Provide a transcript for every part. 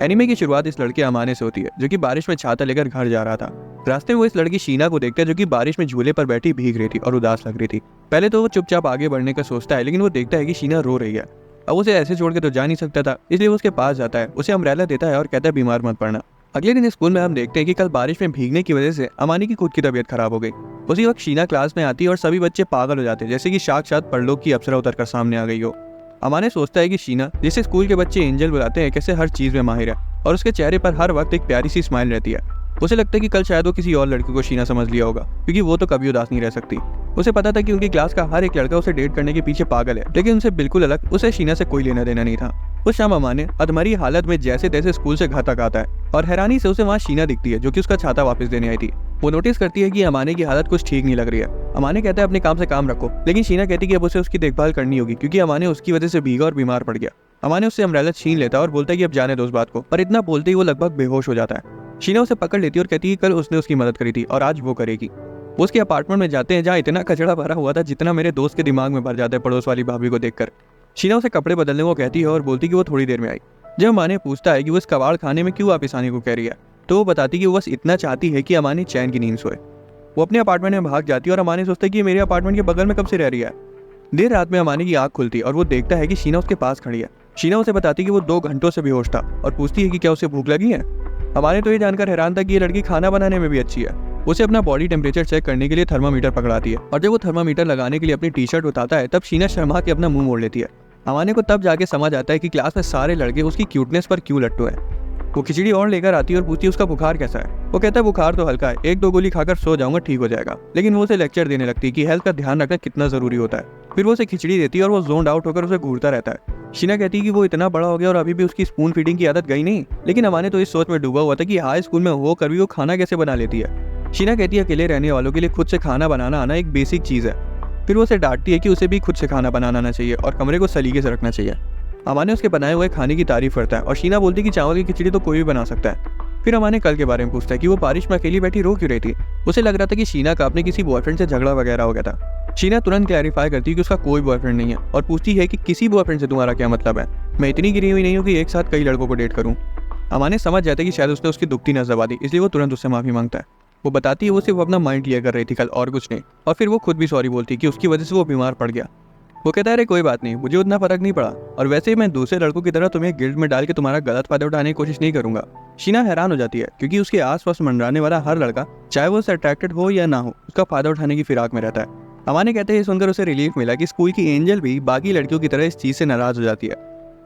Anime की शुरुआत इस लड़के अमाने से होती है जो कि बारिश में छाता लेकर घर जा रहा था। रास्ते में वो इस लड़की शीना को देखता है जो कि बारिश में झूले पर बैठी भीग रही थी और उदास लग रही थी। पहले तो वो चुपचाप आगे बढ़ने का सोचता है, लेकिन वो देखता है कि शीना रो रही है। अब उसे ऐसे छोड़ के तो जा नहीं सकता था, इसलिए वो उसके पास जाता है, उसे अम्ब्रेला देता है और कहता है बीमार मत पड़ना। अगले दिन स्कूल में हम देखते हैं कि कल बारिश में भीगने की वजह से अमानी की खुद की तबीयत खराब हो गई। उसी वक्त शीना क्लास में आती है और सभी बच्चे पागल हो जाते हैं, जैसे कि साक्षात परलोक की अप्सरा उतर कर सामने आ गई हो। अमाने सोचता है कि शीना, जिसे स्कूल के बच्चे एंजल बुलाते हैं, कैसे हर चीज में माहिर है और उसके चेहरे पर हर वक्त एक प्यारी सी स्माइल रहती है। उसे लगता है कि कल शायद वो किसी और लड़की को शीना समझ लिया होगा, क्योंकि वो तो कभी उदास नहीं रह सकती। उसे पता था कि उनकी क्लास का हर एक लड़का उसे डेट करने के पीछे पागल है, लेकिन उनसे बिल्कुल अलग उसे शीना से कोई लेना देना नहीं था। उस शाम अमाने अधमरी हालत में जैसे तैसे स्कूल से घर तक आता है और हैरानी से उसे वहाँ शीना दिखती है जो कि उसका छाता वापस देने आई थी। वो नोटिस करती है कि अमाने की हालत कुछ ठीक नहीं लग रही है। अमाने कहता है अपने काम से काम रखो, लेकिन शीना कहती है कि अब उसे उसकी देखभाल करनी होगी क्योंकि अमाने उसकी वजह से भीगा और बीमार पड़ गया। अमाने उससे अम्ब्रेला छीन लेता है और बोलता है कि अब जाने दो उस बात को, पर इतना बोलते ही वो लगभग बेहोश हो जाता है। शीना उसे पकड़ लेती है और कहती है कि कल उसने उसकी मदद करी थी और आज वो करेगी। वो उसके अपार्टमेंट में जाते हैं जहाँ इतना कचरा भरा हुआ था जितना मेरे दोस्त के दिमाग में भर जाता है पड़ोस वाली भाभी को देखकर। शीना उसे कपड़े बदलने को कहती है और बोलती कि वो थोड़ी देर में आई। जब अमाने पूछता है कि वो इस कबाड़ खाने में क्यों वापस आने को कह रही है, तो वो बताती कि वो बस इतना चाहती है कि अमाने चैन की नींद सोए। वो अपने अपार्टमेंट में भाग जाती है और अमाने सोचता है कि मेरे अपार्टमेंट के बगल में कब से रह रही है। देर रात में अमाने की आंख खुलती है और वो देखता है कि शीना उसके पास खड़ी है। शीना उसे बताती कि वो 2 घंटों से बेहोश था और पूछती है कि क्या उसे भूख लगी है। अमाने तो ये जानकर हैरान था कि ये लड़की खाना बनाने में भी अच्छी है। उसे अपना बॉडी टेम्परेचर चेक करने के लिए थर्मामीटर पकड़ाती है और जब वो थर्मामीटर लगाने के लिए अपनी टी शर्ट उतारता है तब शीना शर्मा के अपना मुंह मोड़ लेती है। अमाने को तब जाके समझ आता है कि क्लास में सारे लड़के उसकी क्यूटनेस पर क्यों लट्टू है। वो खिचड़ी और लेकर आती है और पूछती है उसका बुखार कैसा है। वो कहता है बुखार तो हल्का है, 1-2 गोली खाकर सो जाऊंगा, ठीक हो जाएगा। लेकिन वो उसे लेक्चर देने लगती है कि हेल्थ का ध्यान रखना कितना जरूरी होता है। फिर वो उसे खिचड़ी देती है और वो जोन आउट होकर उसे घूरता रहता है। शीना कहती है कि वो इतना बड़ा हो गया और अभी भी उसकी स्पून फीडिंग की आदत गई नहीं, लेकिन अमाने तो इस सोच में डूबा हुआ था कि हाई स्कूल में हो कर भी वो खाना कैसे बना लेती है। शीना कहती है अकेले रहने वालों के लिए खुद से खाना बनाना आना एक बेसिक चीज है। फिर वो उसे डांटती है कि उसे भी खुद से खाना बनाना आना चाहिए और कमरे को सलीके से रखना चाहिए। अमाने उसके बनाए हुए खाने की तारीफ करता है और शीना बोलती है कि चावल की खिचड़ी तो कोई भी बना सकता है। फिर अमाने कल के बारे में पूछता है कि वो बारिश में अकेली बैठी रो क्यों रही थी। उसे लग रहा था कि शीना का अपने किसी बॉयफ्रेंड से झगड़ा वगैरह हो गया था। शीना तुरंत क्लैरिफाई करती है कि उसका कोई बॉयफ्रेंड नहीं है और पूछती है कि किसी बॉयफ्रेंड से तुम्हारा क्या मतलब है, मैं इतनी गिरी हुई नहीं हूँ कि एक साथ कई लड़कों को डेट करूँ। अमाने समझ जाता है कि शायद उसने उसकी दुखती नजर दबा दी, इसलिए वो तुरंत उससे माफी मांगता है। वो बताती है वो सिर्फ अपना माइंड क्लियर कर रही थी कल और कुछ नहीं, और फिर वो खुद भी सॉरी बोलती है कि उसकी वजह से वो बीमार पड़ गया। वो कहता है अरे कोई बात नहीं, मुझे उतना फर्क नहीं पड़ा और वैसे ही मैं दूसरे लड़कों की तरह तुम्हें गिल्ट में डाल के तुम्हारा गलत फायदा उठाने की कोशिश नहीं करूंगा। शीना हैरान हो जाती है क्योंकि उसके आसपास मंडराने वाला हर लड़का, चाहे वो उससे अट्रैक्टेड हो या ना हो, उसका फायदा उठाने की फिराक में रहता है। अमाने कहते हैं सुनकर उसे रिलीफ मिला कि स्कूल की एंजल भी बाकी लड़कियों की तरह इस चीज से नाराज हो जाती है।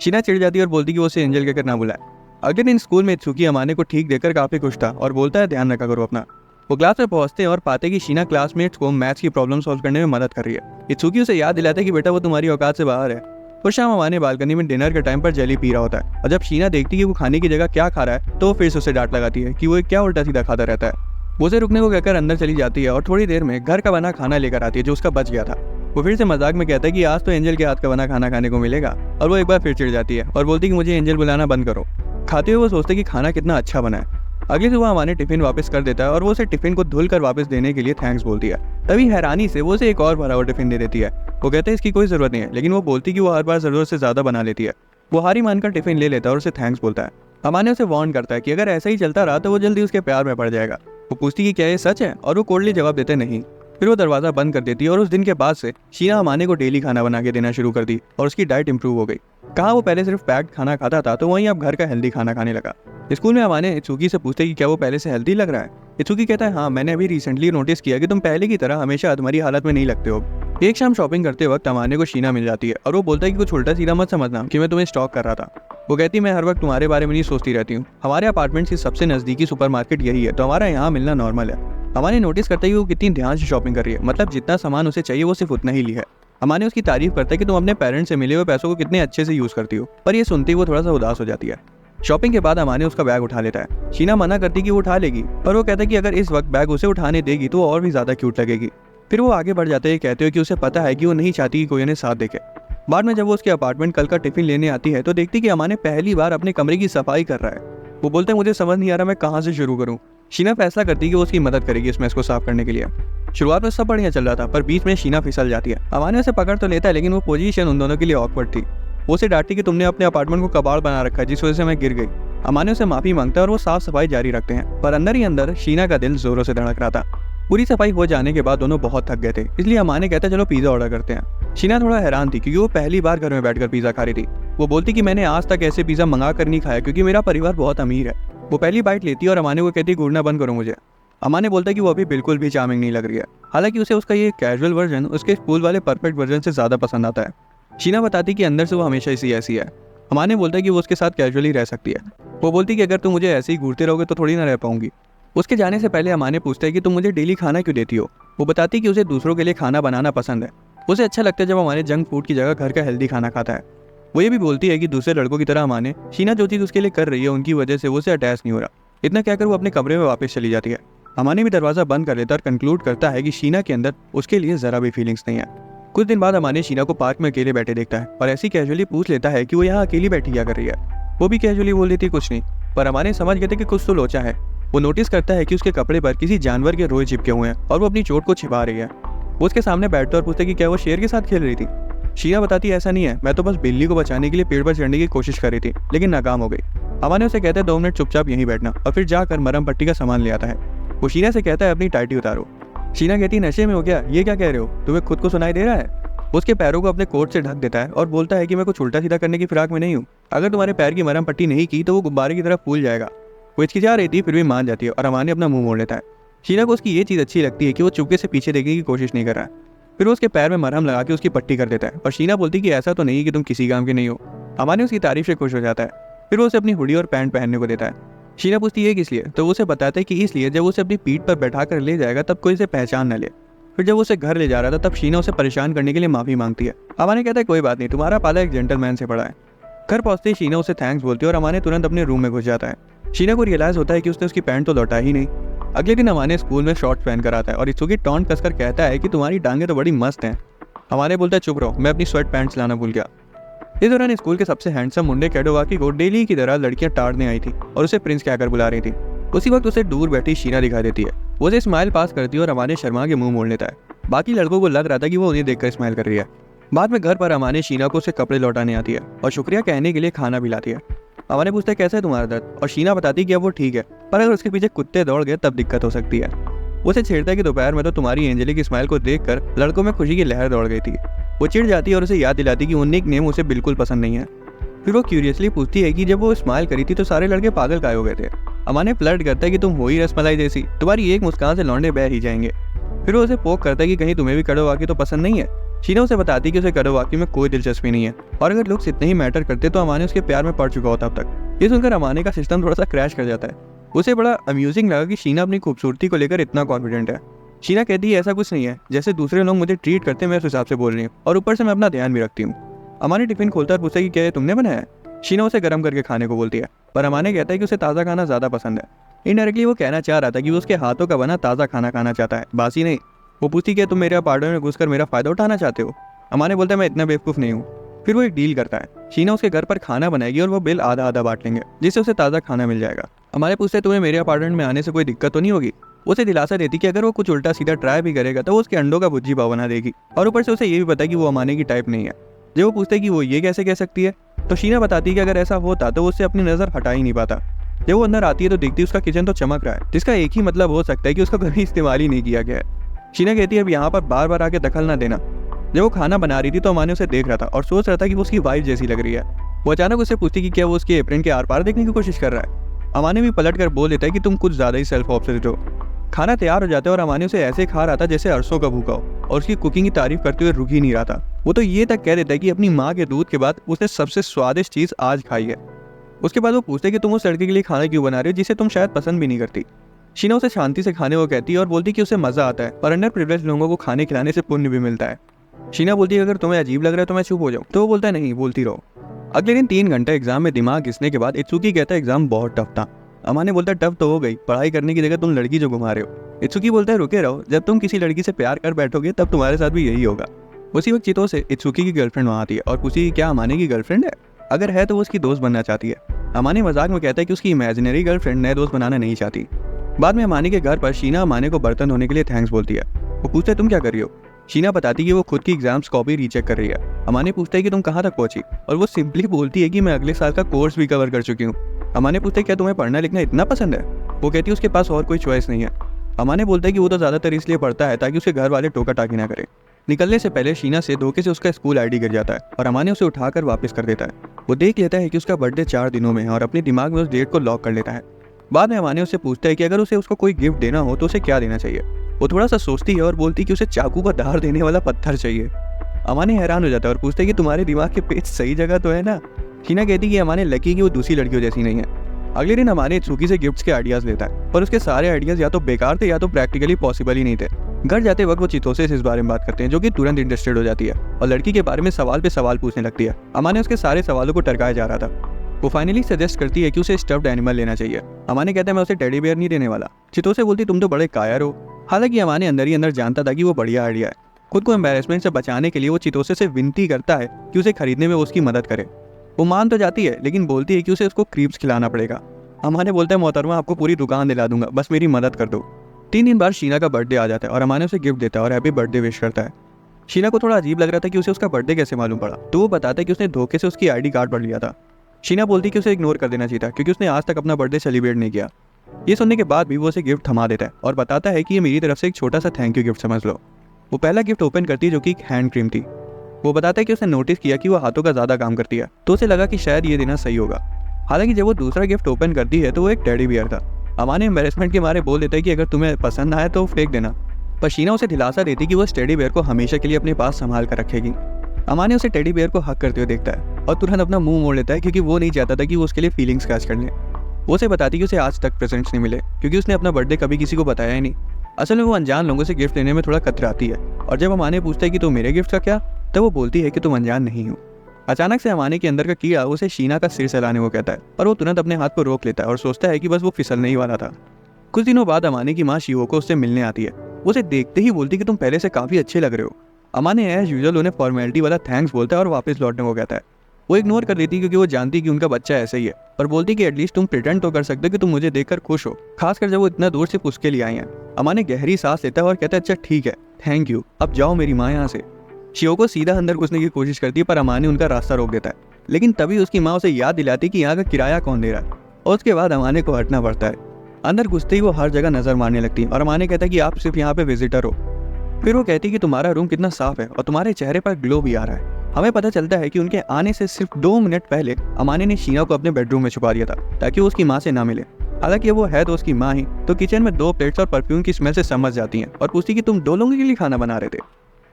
शीना चिढ़ जाती है और बोलती कि वो उसे एंजल कहकर ना बुलाए। अगले दिन स्कूल में इत्सुकी अमाने को ठीक देखकर काफी खुश था और बोलता है ध्यान रखा करो अपना। वो क्लास में पहुंचते हैं और पाते कि शीना क्लासमेट्स को मैथ्स की प्रॉब्लम सॉल्व करने में मदद कर रही है। इत्सुकी उसे याद दिलाता है कि बेटा वो तुम्हारी औकात से बाहर है। उस शाम अमाने बालकनी में डिनर के टाइम पर जेली पी रहा होता है और जब शीना देखती है कि वो खाने की जगह क्या खा रहा है तो फिर से उसे डांट लगाती है कि वो क्या उल्टा सीधा खाता रहता है। वो उसे रुकने को कहकर अंदर चली जाती है और थोड़ी देर में घर का बना खाना लेकर आती है जो उसका बच गया था। वो फिर से मजाक में कहता है कि आज तो एंजल के हाथ का बना खाना खाने को मिलेगा और वो एक बार फिर चिढ़ जाती है और बोलती है कि मुझे एंजल बुलाना बंद करो। खाते हुए वो सोचते कि खाना कितना अच्छा बना है। अगली सुबह अमाने टिफिन वापस कर देता है और वो उसे टिफिन को धुल कर वापस देने के लिए थैंक्स बोलती है। तभी हैरानी से वो उसे एक और भरा हुआ टिफिन दे देती है। वो कहते हैं इसकी कोई जरूरत नहीं है, लेकिन वो बोलती कि वो हर बार जरूरत से ज्यादा बना लेती है। वो हारी मानकर टिफिन ले लेता है और उसे थैंक्स बोलता है। अमाने उसे वार्न करता है कि अगर ऐसा ही चलता रहा तो वो जल्दी उसके प्यार में पड़ जाएगा। वो पूछती कि क्या ये सच है और वो कोल्डली जवाब देते नहीं। फिर वो दरवाजा बंद कर देती है और उस दिन के बाद से शीना अमाने को डेली खाना बना के देना शुरू कर दी और उसकी डाइट इंप्रूव हो गई। कहा वो पहले सिर्फ पैक्ड खाना खाता था तो वहीं अब घर का हेल्दी खाना खाने लगा। स्कूल में अमाने इत्सुकी से पूछते कि क्या वो पहले से हेल्दी लग रहा है। इत्सुकी कहता है हाँ, मैंने अभी रिसेंटली नोटिस किया कि तुम पहले की तरह हमेशा अधमरी हालत में नहीं लगते हो। एक शाम शॉपिंग करते वक्त अमाने को शीना मिल जाती है और वो बोलता है कि कुछ उल्टा सीधा मत समझना कि मैं तुम्हें स्टॉक कर रहा था। वो कहती मैं हर वक्त तुम्हारे बारे में नहीं सोचती रहती हूँ, हमारे अपार्टमेंट की सबसे नजदीकी सुपरमार्केट यही है तो हमारा यहाँ मिलना नॉर्मल है। अमाने नोटिस करता है कि वो कितनी ध्यान से शॉपिंग कर रही है, मतलब जितना सामान उसे चाहिए वो सिर्फ उतना ही ली है। अमाने उसकी तारीफ करता है कि तुम अपने पेरेंट्स से मिले हुए पैसों को कितने अच्छे से यूज करती हो, पर ये सुनते ही वो थोड़ा सा उदास हो जाती है। शॉपिंग के बाद अमाने उसका बैग उठा लेता है। शीना मना करती कि वो उठा लेगी, पर वो कहता है कि अगर इस वक्त बैग उसे उठाने देगी तो और भी ज्यादा क्यूट लगेगी। फिर वो आगे बढ़ जाते हैं, कहते हो कि उसे पता है कि वो नहीं चाहती कि कोई उन्हें साथ देखे। बाद में जब वो उसके अपार्टमेंट कल का टिफिन लेने आती है तो देखती कि अमाने पहली बार अपने कमरे की सफाई कर रहा है। वो बोलते हैं मुझे समझ नहीं आ रहा मैं कहाँ से शुरू करूँ। शीना फैसला करती है कि वो उसकी मदद करेगी इस मेस को साफ करने के लिए। शुरुआत में सब बढ़िया चल रहा था पर बीच में शीना फिसल जाती है। अमाने उसे पकड़ तो लेता है लेकिन वो पोजीशन उन दोनों के लिए ऑकवर्ड थी। वो उसे डांटती कि तुमने अपने अपार्टमेंट को कबाड़ बना रखा है जिस वजह से मैं गिर गई। अमाने उसे माफी मांगता है और वो साफ सफाई जारी रखते हैं, पर अंदर ही अंदर शीना का दिल जोरों से धड़क रहा था। पूरी सफाई हो जाने के बाद दोनों बहुत थक गए थे, इसलिए अमाने कहता चलो पिज्जा ऑर्डर करते हैं। शीना थोड़ा हैरान थी क्योंकि वो पहली बार घर में बैठकर पिज्जा खा रही थी। वो बोलती कि मैंने आज तक ऐसे पिज्जा मंगा कर नहीं खाया क्योंकि मेरा परिवार बहुत अमीर है। वो पहली बाइट लेती है और अमाने को कहती घूरना बंद करो मुझे। अमाने बोलता है कि वो अभी बिल्कुल भी चार्मिंग नहीं लग रही है, हालांकि उसे उसका ये कैजुअल वर्जन उसके स्कूल वाले परफेक्ट वर्जन से ज्यादा पसंद आता है। शीना बताती कि अंदर से वो हमेशा इसी ऐसी है। अमाने बोलता है कि वो उसके साथ कैजुअली रह सकती है। वो बोलती कि अगर तुम मुझे ऐसे ही घूरते रहोगे तो थोड़ी ना रह पाऊंगी। उसके जाने से पहले अमाने पूछता है कि तुम मुझे डेली खाना क्यों देती हो। वो बताती कि उसे दूसरों के लिए खाना बनाना पसंद है। उसे अच्छा लगता है जब अमाने जंक फूड की जगह घर का हेल्दी खाना खाता है। वो ये भी बोलती है कि दूसरे लड़कों की तरह अमाने शीना जो चीज़ उसके लिए कर रही है उनकी वजह से वो उसे अटैच नहीं हो रहा। इतना कहकर वो अपने कमरे में वापस चली जाती है। अमाने भी दरवाजा बंद कर लेता है और कंक्लूड करता है कि शीना के अंदर उसके लिए जरा भी फीलिंग्स नहीं है। कुछ दिन बाद अमाने शीना को पार्क में अकेले बैठे देखता है और ऐसी कैजुअली पूछ लेता है कि वो यहाँ अकेली बैठी क्या कर रही है। वो भी कैजुअली बोल देती कुछ नहीं, पर अमाने समझ गए थे कि कुछ तो लोचा है। वो नोटिस करता है कि उसके कपड़े पर किसी जानवर के रोए चिपके हुए हैं और वो अपनी चोट को छिपा रही है। वो उसके सामने बैठता और पूछता कि क्या वो शेर के साथ खेल रही थी। शीना बताती ऐसा नहीं है, मैं तो बस बिल्ली को बचाने के लिए पेड़ पर चढ़ने की कोशिश कर रही थी लेकिन नाकाम हो गई। अमाने उसे कहता है 2 मिनट चुपचाप यहीं बैठना और फिर जाकर मरहम पट्टी का सामान ले आता है। वो शीना से कहता है अपनी टाइटी उतारो। शीना कहती है नशे में हो गया, ये क्या कह रहे हो, तुम्हें खुद को सुनाई दे रहा है। उसके पैरों को अपने कोट से ढक देता है और बोलता है कि मैं कुछ उल्टा सीधा करने की फिराक में नहीं हूँ। अगर तुम्हारे पैर की मरहम पट्टी नहीं की तो वो गुब्बारे की तरह फूल जाएगा। वो हिचकिचा रही थी फिर भी मान जाती है और अमाने अपना मुंह मोड़ लेता है। शीना को उसकी ये चीज़ अच्छी लगती है कि वो चुपके से पीछे देखने की कोशिश नहीं कर रहा है। फिर वो उसके पैर में मरहम लगा के उसकी पट्टी कर देता है और शीना बोलती कि ऐसा तो नहीं कि तुम किसी काम के नहीं हो। अमाने उसकी तारीफ से खुश हो जाता है। फिर वो उसे अपनी हुडी और पैंट पहनने को देता है। शीना पूछती है किस लिए, तो वो उसे बताता है कि इसलिए जब उसे अपनी पीठ पर बैठा कर ले जाएगा तब कोई इसे पहचान न ले। फिर जब उसे घर ले जा रहा था तब शीना उसे परेशान करने के लिए माफी मांगती है। अमाने कहता है कोई बात नहीं, तुम्हारा पाला एक जेंटलमैन से पड़ा है। घर पहुंचते ही शीना उसे थैंक्स बोलती है और अमाने तुरंत अपने रूम में घुस जाता है। शीना को रियलाइज होता है कि उसने उसकी पैंट तो लौटा ही नहीं। अगले दिन अमाने स्कूल में शॉर्ट्स पहन कर आता है और इत्सुकी टॉन्ट कसकर कहता है कि तुम्हारी टांगे तो बड़ी मस्त हैं। अमाने बोलता है चुप रहो, मैं अपनी स्वेट पैंट्स लाना भूल गया। इस दौरान स्कूल के सबसे हैंडसम मुंडे कैडोवाकी को डेली की तरह लड़कियां टाड़ने आई थी और उसे प्रिंस कहकर बुला रही थी। उसी वक्त उसे दूर बैठी शीना दिखाई देती है। वो उसे स्माइल पास करती है और अमाने शर्मा के मुंह मोड़ लेता है। बाकी लड़कों को लग रहा था कि वो उन्हें देखकर स्माइल कर रही है। बाद में घर पर अमाने शीना को उसे कपड़े लौटाने आती है और शुक्रिया कहने के लिए खाना भी लाती है। अमाने पूछता है कैसा है तुम्हारा दर्द, और शीना बताती है कि अब वो ठीक है, पर अगर उसके पीछे कुत्ते दौड़ गए तब दिक्कत हो सकती है। उसे छेड़ता है कि दोपहर में तो तुम्हारी एंजेलिक स्माइल को देखकर लड़कों में खुशी की लहर दौड़ गई थी। वो चिढ़ जाती है और उसे याद दिलाती कि उन नेम उसे बिल्कुल पसंद नहीं है। फिर वो क्यूरियसली पूछती है कि जब वो स्माइल करी थी तो सारे लड़के पागल काहे हो गए थे। अमाने फ्लर्ट करता है कि तुम हो ही रसमलाई जैसी, तुम्हारी एक मुस्कान से लौंडे बह ही जाएंगे। फिर वो उसे पोक करता है कि कहीं तुम्हें भी कैडोवाकी तो पसंद नहीं है। शीना उसे बताती कि उसे कैडोवाकी में कोई दिलचस्पी नहीं है और अगर लुक्स इतने ही मैटर करते तो अमाने उसके प्यार में पड़ चुका होता अब तक। ये सुनकर अमाने का सिस्टम थोड़ा सा क्रैश कर जाता है। उसे बड़ा अम्यूजिंग लगा कि शीना अपनी खूबसूरती को लेकर इतना कॉन्फिडेंट है। शीना कहती है ऐसा कुछ नहीं है, जैसे दूसरे लोग मुझे ट्रीट करते हैं मैं उस हिसाब से बोल रही हूँ और ऊपर से मैं अपना ध्यान भी रखती हूँ। अमाने टिफिन खोलता और पूछता है कि क्या ये तुमने बनाया है। शीना उसे गर्म करके खाने को बोलती है, पर अमाने कहता है कि उसे ताज़ा खाना ज़्यादा पसंद है। इनडायरेक्टली वो कहना चाह रहा था कि वो उसके हाथों का बना ताज़ा खाना खाना चाहता है, बासी नहीं। वो पूछती कि तुम मेरे अपार्टमेंट में घुसकर मेरा फ़ायदा उठाना चाहते हो। अमाने बोलता है मैं इतना बेवकूफ़ नहीं हूँ। फिर वो एक डील करता है, शीना उसके घर पर खाना बनाएगी और वो बिल आधा आधा बांट लेंगे जिससे उसे ताज़ा खाना मिल जाएगा। अमाने पूछते तुम्हें मेरे अपार्टमेंट में आने से कोई दिक्कत तो नहीं होगी। उसे दिलासा देती कि अगर वो कुछ उल्टा सीधा ट्राई भी करेगा तो वो उसके अंडों का भुज्जी पाव बना देगी और ऊपर से उसे ये भी पता है कि वो अमाने की टाइप नहीं है। जब वो पूछते कि वो ये कैसे कह सकती है तो शीना बताती है कि अगर ऐसा होता तो वो उससे अपनी नज़र हटा ही नहीं पाता। जब वो अंदर आती है तो देखती है उसका किचन तो चमक रहा है, जिसका एक ही मतलब हो सकता है कि उसका कभी इस्तेमाल ही नहीं किया गया है। शीना कहती है अब यहाँ पर बार बार आके दखल ना देना। जब वो खाना बना रही थी तो अमाने उसे देख रहा था और सोच रहा था कि वो उसकी वाइफ जैसी लग रही है। वो अचानक उससे पूछती कि क्या वो उसके एप्रन के आर पार देखने की कोशिश कर रहा है। अमाने भी पलट कर बोल देता है कि तुम कुछ ज़्यादा ही सेल्फ ऑब्सेस्ड हो। खाना तैयार हो जाता है और अमाने उसे ऐसे खा रहा था जैसे अरसों का भूखा हो और उसकी कुकिंग की तारीफ करते हुए रुक ही नहीं रहा था। वो तो ये तक कह देता है कि अपनी माँ के दूध के बाद उसने सबसे स्वादिष्ट चीज़ आज खाई है। उसके बाद वो पूछते कि तुम उस लड़के के लिए खाना क्यों बना रहे हो जिसे तुम शायद पसंद भी नहीं करती। शीना उसे शांति से खाने को कहती है और बोलती कि उसे मजा आता है, पर अंडर प्रिविलेज लोगों को खाने खिलाने से पुण्य भी मिलता है। शीना बोलती है अगर तुम्हें अजीब लग रहा है तो मैं चुप हो जाऊँ, तो वो बोलता है नहीं बोलती रहो। अगले दिन 3 घंटे एग्जाम में दिमाग घिसने के बाद इत्सुकी कहता है एग्जाम बहुत टफ था। अमाने बोलता है टफ तो हो गई, पढ़ाई करने की जगह तुम लड़की जो घुमा रहे हो। इत्सुकी बोलता है रुके रहो, जब तुम किसी लड़की से प्यार कर बैठोगे तब तुम्हारे साथ भी यही होगा। उसी वक्त चितो से इत्सुकी की गर्लफ्रेंड वहाँ आती है और पूछती क्या अमाने की गर्लफ्रेंड है, अगर है तो वो उसकी दोस्त बनना चाहती है। अमाने मजाक में कहता है कि उसकी इमेजिनरी गर्लफ्रेंड नए दोस्त बनाना नहीं चाहती। बाद में अमाने के घर पर शीना अमाने को बर्तन धोने के लिए थैंक्स बोलती है। वो पूछता है तुम क्या कर रही हो। शीना बताती कि वो खुद की एग्जाम्स कॉपी रीचेक कर रही है। अमाने पूछता है कि तुम कहाँ तक पहुंची और वो सिंपली बोलती है कि मैं अगले साल का कोर्स भी कवर कर चुकी हूँ। अमाने पूछते क्या तुम्हें पढ़ना लिखना इतना पसंद है? वो कहती है उसके पास और कोई चॉइस नहीं है। अमाने बोलता है कि वो तो ज़्यादातर इसलिए पढ़ता है ताकि उसके घर वाले टोका टाकी ना करें। निकलने से पहले शीना से धोखे से उसका स्कूल आईडी गिर जाता है और अमाने उसे उठाकर वापस कर देता है। वो देख लेता है कि उसका बर्थडे 4 दिनों में है और अपने दिमाग में उस डेट को लॉक कर लेता है। बाद में अमाने उससे पूछता है कि अगर उसे उसको कोई गिफ्ट देना हो तो उसे क्या देना चाहिए। वो थोड़ा सा सोचती है और बोलती है कि उसे चाकू का धार देने वाला पत्थर चाहिए। अमाने हैरान हो जाता है और पूछता है कि तुम्हारे दिमाग के पेज सही जगह तो है ना? शीना कहती है कि अमाने लकी कि वो दूसरी लड़कियों जैसी नहीं है। अगले दिन अमाने सुकी से गिफ्ट्स के आइडियाज लेता है, पर उसके सारे आइडियाज या तो बेकार थे या तो प्रैक्टिकली पॉसिबल ही नहीं थे। घर जाते वक्त वो चितों से इस बारे में बात करते हैं, जो कि तुरंत इंटरेस्टेड हो जाती है और लड़की के बारे में सवाल पे सवाल पूछने लगती है। अमाने उसके सारे सवालों को टरकाया जा रहा था। वो फाइनली सजेस्ट करती है कि उसे स्टफ्ड एनिमल लेना चाहिए। अमाने कहता है मैं उसे टेडी बेयर नहीं देने वाला। चितो से बोलती तुम तो बड़े कायर हो। हालांकि अमाने अंदर ही अंदर जानता था कि वो बढ़िया आइडिया है। खुद को एम्बेरसमेंट से बचाने के लिए वो चितोसे से विनती करता है कि उसे खरीदने में वो उसकी मदद करे। वो मान तो जाती है लेकिन बोलती है कि उसे उसको क्रीप्स खिलाना पड़ेगा। अमाने बोलता है मोहतरमा आपको पूरी दुकान दिला दूंगा, बस मेरी मदद कर दो। 3 दिन बाद शीना का बर्थडे आ जाता है और अमाने उसे गिफ्ट देता है और हैप्पी बर्थडे विश करता है। शीना को थोड़ा अजीब लग रहा था कि उसे उसका बर्थडे कैसे मालूम पड़ा, तो वो बताता है कि उसने धोखे से उसकी आईडी कार्ड पढ़ लिया था। शीना बोलती है कि उसे इग्नोर कर देना चाहिए था क्योंकि उसने आज तक अपना बर्थडे सेलिब्रेट नहीं किया। ये सुनने के बाद भी वो उसे गिफ्ट थमा देता है और बताता है कि ये मेरी तरफ से एक छोटा सा थैंक यू गिफ्ट समझ लो। वो पहला गिफ्ट ओपन करती है जो कि एक हैंड क्रीम थी। वो बताता है कि उसने नोटिस किया कि वो हाथों का ज़्यादा काम करती है, तो उसे लगा कि शायद ये देना सही होगा। हालांकि जब वो दूसरा गिफ्ट ओपन करती है तो वो एक टेडी बियर था। अमाने एम्बेरसमेंट के मारे बोल देता है कि अगर तुम्हें पसंद आए तो फेंक देना, पर शीना उसे दिलासा देती कि वो इस टेडी बियर को हमेशा के लिए अपने पास संभाल कर रखेगी। अमाने उसे टेडी बियर को हक करते हुए देखता है और तुरंत अपना मुंह मोड़ लेता है क्योंकि वो नहीं चाहता था कि वो उसके लिए फीलिंग्स कैच कर ले। वो उसे बताती कि उसे आज तक प्रेजेंट्स नहीं मिले क्योंकि उसने अपना बर्थडे कभी किसी को बताया ही नहीं। असल में वो अनजान लोगों से गिफ्ट लेने में थोड़ा कतराती है और जब अमाने पूछता है कि तो मेरे गिफ्ट का क्या, तब वो बोलती है कि तुम अनजान नहीं हो। अचानक से अमाने के अंदर का कीड़ा उसे शीना का सिर सहलाने को कहता है, पर वो तुरंत अपने हाथ को रोक लेता है और सोचता है कि बस वो फिसलने ही वाला था। कुछ दिनों बाद अमाने की माँ शिवो को उससे मिलने आती है। वो उसे देखते ही बोलती कि तुम पहले से काफी अच्छे लग रहे हो। अमाने एज यूजुअल उन्हें फॉर्मेलिटी वाला थैंक्स बोलता है और वापस लौटने को कहता है। वो इग्नोर कर देती क्योंकि वो जानती कि उनका बच्चा ऐसा ही है, पर बोलती कि एटलीस्ट तुम प्रिटेंड तो कर सकते हो कि तुम मुझे देखकर खुश हो, खासकर जब वो इतना दूर से उसके लिए आई हैं। अमाने गहरी सांस लेता है और कहता है अच्छा ठीक है, थैंक यू, अब जाओ मेरी माँ यहाँ से। शिवो को सीधा अंदर घुसने की कोशिश करती है पर अमाने उनका रास्ता रोक देता है, लेकिन तभी उसकी माँ उसे याद दिलाती कि यहाँ का किराया कौन दे रहा है और उसके बाद अमाने को हटना पड़ता है। अंदर घुसते ही वो हर जगह नजर मारने लगती है और अमाने कहता है कि आप सिर्फ यहाँ पे विजिटर हो। फिर वो कहती है कि तुम्हारा रूम कितना साफ है और तुम्हारे चेहरे पर ग्लो भी आ रहा है। हमें पता चलता है कि उनके आने से सिर्फ 2 मिनट पहले अमाने ने शीना को अपने बेडरूम में छुपा दिया था ताकि वो उसकी माँ से ना मिले। हालांकि वो है तो उसकी माँ ही, तो किचन में 2 प्लेट्स और परफ्यूम की स्मेल से समझ जाती हैं और पूछती कि तुम 2 लोगों के लिए खाना बना रहे थे।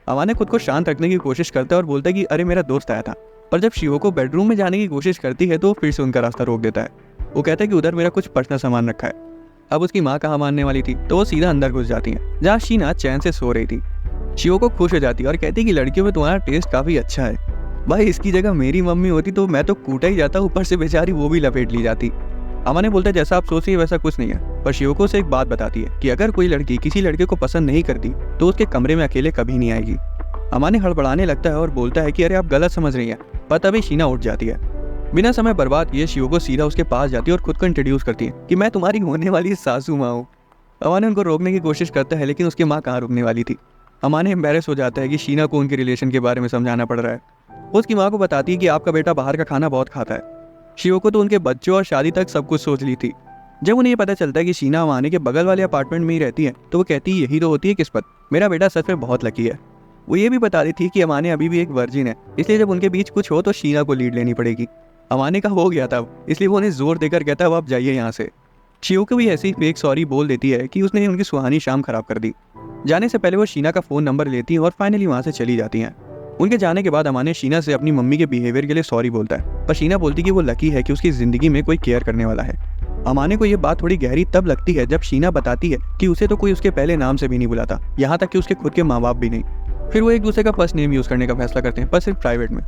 अमाने खुद को शांत रखने की कोशिश करता है और बोलता है कि अरे मेरा दोस्त आया था, पर जब शिवो को बेडरूम में जाने की कोशिश करती है तो फिर से उनका रास्ता रोक देता है। वो कहता है कि उधर मेरा कुछ पर्सनल सामान रखा है। अब उसकी माँ कहाँ मानने वाली थी, तो वो सीधा अंदर घुस जाती है जहाँ शीना चैन से सो रही थी। शिवो को खुश हो जाती है और कहती है कि लड़कियों में तुम्हारा टेस्ट काफी अच्छा है। भाई इसकी जगह मेरी मम्मी होती तो मैं तो कूटा ही जाता, ऊपर से बेचारी वो भी लपेट ली जाती। अमाने बोलता है जैसा आप सोच रही है वैसा कुछ नहीं है, पर शिवो को से एक बात बताती है कि अगर कोई लड़की किसी लड़के को पसंद नहीं करती तो उसके कमरे में अकेले कभी नहीं आएगी। अमाने हड़बड़ाने लगता है और बोलता है कि अरे आप गलत समझ रही हैं, पर तभी शीना उठ जाती है। बिना समय बर्बाद किए शिवो को सीधा उसके पास जाती है और खुद को इंट्रोड्यूस करती है कि मैं तुम्हारी होने वाली सासू माँ हूँ। अमाने उनको रोकने की कोशिश करता है लेकिन उसकी माँ कहाँ रुकने वाली थी। अमाने एम्बेरस हो जाता है कि शीना को उनके रिलेशन के बारे में समझाना पड़ रहा है। वो उसकी माँ को बताती है कि आपका बेटा बाहर का खाना बहुत खाता है। शिवो को तो उनके बच्चों और शादी तक सब कुछ सोच ली थी। जब उन्हें पता चलता है कि शीना अमाने के बगल वाले अपार्टमेंट में ही रहती है तो वो कहती है यही तो होती है किस्मत, मेरा बेटा सच में बहुत लकी है। वो ये भी बता रही थी कि अमाने अभी भी एक वर्जिन है, इसलिए जब उनके बीच कुछ हो तो शीना को लीड लेनी पड़ेगी। अमाने का हो गया था, इसलिए वो उन्हें जोर देकर कहता है अब आप जाइए यहाँ से। शिवो को भी ऐसी फेक सॉरी बोल देती है कि उसने उनकी सुहानी शाम खराब कर दी। जाने से पहले वो शीना का फोन नंबर लेती हैं और फाइनली वहाँ से चली जाती हैं। उनके जाने के बाद अमाने शीना से अपनी मम्मी के बिहेवियर के लिए सॉरी बोलता है, पर शीना बोलती कि वो लकी है कि उसकी जिंदगी में कोई केयर करने वाला है। अमाने को ये बात थोड़ी गहरी तब लगती है जब शीना बताती है कि उसे तो कोई उसके पहले नाम से भी नहीं बुलाता, यहाँ तक कि उसके खुद के माँ बाप भी नहीं। फिर वो एक दूसरे का फर्स्ट नेम यूज करने का फैसला करते हैं, पर सिर्फ प्राइवेट में।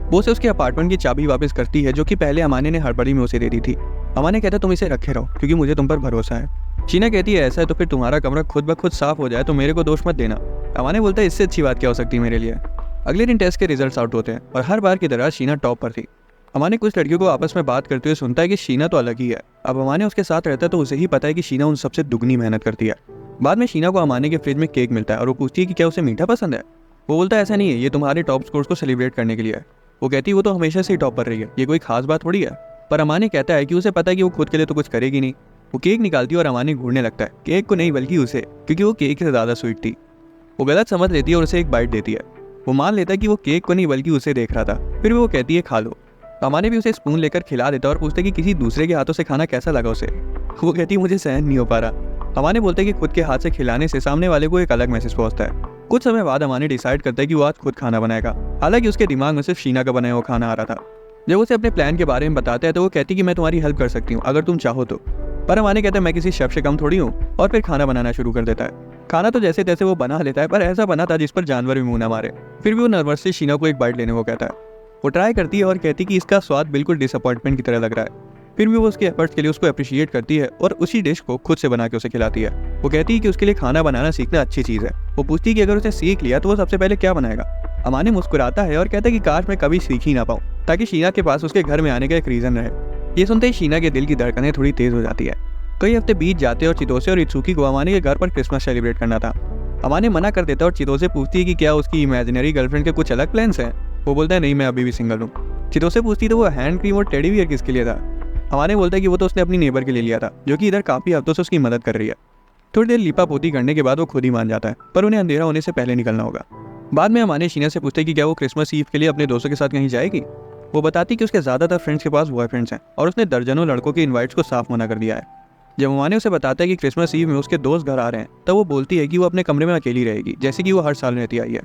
वो उसे उसके अपार्टमेंट की चाबी वापस करती है जो कि पहले अमाने ने हड़बड़ी में उसे दे दी थी। अमाने कहता है तुम इसे रखे रहो क्योंकि मुझे तुम पर भरोसा है। शीना कहती है ऐसा है तो फिर तुम्हारा कमरा खुद ब खुद साफ हो जाए तो मेरे को दोष मत देना। अमाने बोलता है इससे अच्छी बात क्या हो सकती है मेरे लिए। अगले दिन टेस्ट के रिजल्ट्स आउट होते हैं और हर बार की तरह शीना टॉप पर थी। अमाने कुछ लड़कियों को आपस में बात करते हुए सुनता है कि शीना तो अलग ही है। अब अमाने उसके साथ रहता है तो उसे ही पता है कि शीना उन सबसे दुगनी मेहनत करती है। बाद में शीना को अमाने के फ्रिज में केक मिलता है और वो पूछती है कि क्या उसे मीठा पसंद है। वो बोलता है ऐसा नहीं है, ये तुम्हारे टॉप स्कोर्स को सेलिब्रेट करने के लिए है। वो कहती है वो तो हमेशा से ही टॉप पर रही है, ये कोई खास बात थोड़ी है। पर अमाने कहता है कि उसे पता है कि वो खुद के लिए तो कुछ करेगी नहीं। वो केक निकालती है और अमाने घूरने लगता है, केक को नहीं बल्कि उसे, क्योंकि वो केक से ज़्यादा स्वीट थी। वो गलत समझ लेती है और उसे एक बाइट देती है। वो मान लेता है कि वो केक को नहीं बल्कि उसे देख रहा था। फिर वो कहती है खा लो। अमाने भी उसे स्पून लेकर खिला देता है और पूछता है कि किसी दूसरे के हाथों से खाना कैसा लगा उसे। वो कहती है मुझे सहन नहीं हो पा रहा। अमाने बोलते हैं कि खुद के हाथ से खिलाने से सामने वाले को एक अलग मैसेज पहुंचता है। कुछ समय बाद अमाने डिसाइड करता है कि वो आज खुद खाना बनाएगा। हालांकि उसके दिमाग में सिर्फ शीना का बनाया हुआ खाना आ रहा था। जब उसे अपने प्लान के बारे में बताता है तो वो कहती है कि मैं तुम्हारी हेल्प कर सकती हूँ अगर तुम चाहो तो। पर अमाने कहता है मैं किसी शेफ से कम थोड़ी हूँ, और फिर खाना बनाना शुरू कर देता है। खाना तो जैसे तैसे वो बना लेता है, पर ऐसा बना था जिस पर जानवर भी मुंह ना मारे। फिर भी वो नर्वस से शीना को एक बाइट लेने को कहता है। वो ट्राई करती है और कहती है कि इसका स्वाद बिल्कुल डिसअपॉइंटमेंट की तरह लग रहा है। फिर भी वो उसके एफर्ट्स के लिए उसको अप्रिशिएट करती है और उसी डिश को खुद से बना के उसे खिलाती है। वो कहती है कि उसके लिए खाना बनाना सीखना अच्छी चीज़ है। वो पूछती है कि अगर उसे सीख लिया तो वो सबसे पहले क्या बनाएगा। अमाने मुस्कुराता है और कहता है कि काश मैं कभी सीख ही ना पाऊँ, ताकि शीना के पास उसके घर में आने का एक रीज़न रहे। ये सुनते ही शीना के दिल की धड़कनें थोड़ी तेज़ हो जाती है। कई हफ्ते बीत जाते और चितोसे और इत्सुकी को अमाने के घर पर क्रिसमस सेलिब्रेट करना था। अमाने मना कर देता और चितोसे पूछती है कि क्या उसकी इमेजिनरी गर्लफ्रेंड के कुछ अलग प्लान्स हैं। वो बोलता है नहीं, मैं अभी भी सिंगल हूँ। चितोसे पूछती तो वो हैंड क्रीम और टेडी बियर किसके लिए था। अमाने बोलता है कि वो तो उसने अपनी नेबर के लिए लिया था, जो कि इधर काफ़ी हफ्तों से उसकी मदद कर रही है। थोड़ी देर लिपा पोती करने के बाद वो खुद ही मान जाता है, पर उन्हें अंधेरा होने से पहले निकलना होगा। बाद में अमाने शीना से पूछते कि क्या वो क्रिसमस ईव के लिए अपने दोस्तों के साथ कहीं जाएगी। वो बताती कि उसके ज़्यादातर फ्रेंड्स के पास बॉयफ्रेंड्स हैं और उसने दर्जनों लड़कों के इन्वाइट्स को साफ मना कर दिया है। जब अमाने उसे बताता है कि क्रिसमस ईव में उसके दोस्त घर आ रहे हैं, तब वो बोलती है कि वो अपने कमरे में अकेली रहेगी, जैसे कि वो हर साल रहती आई है।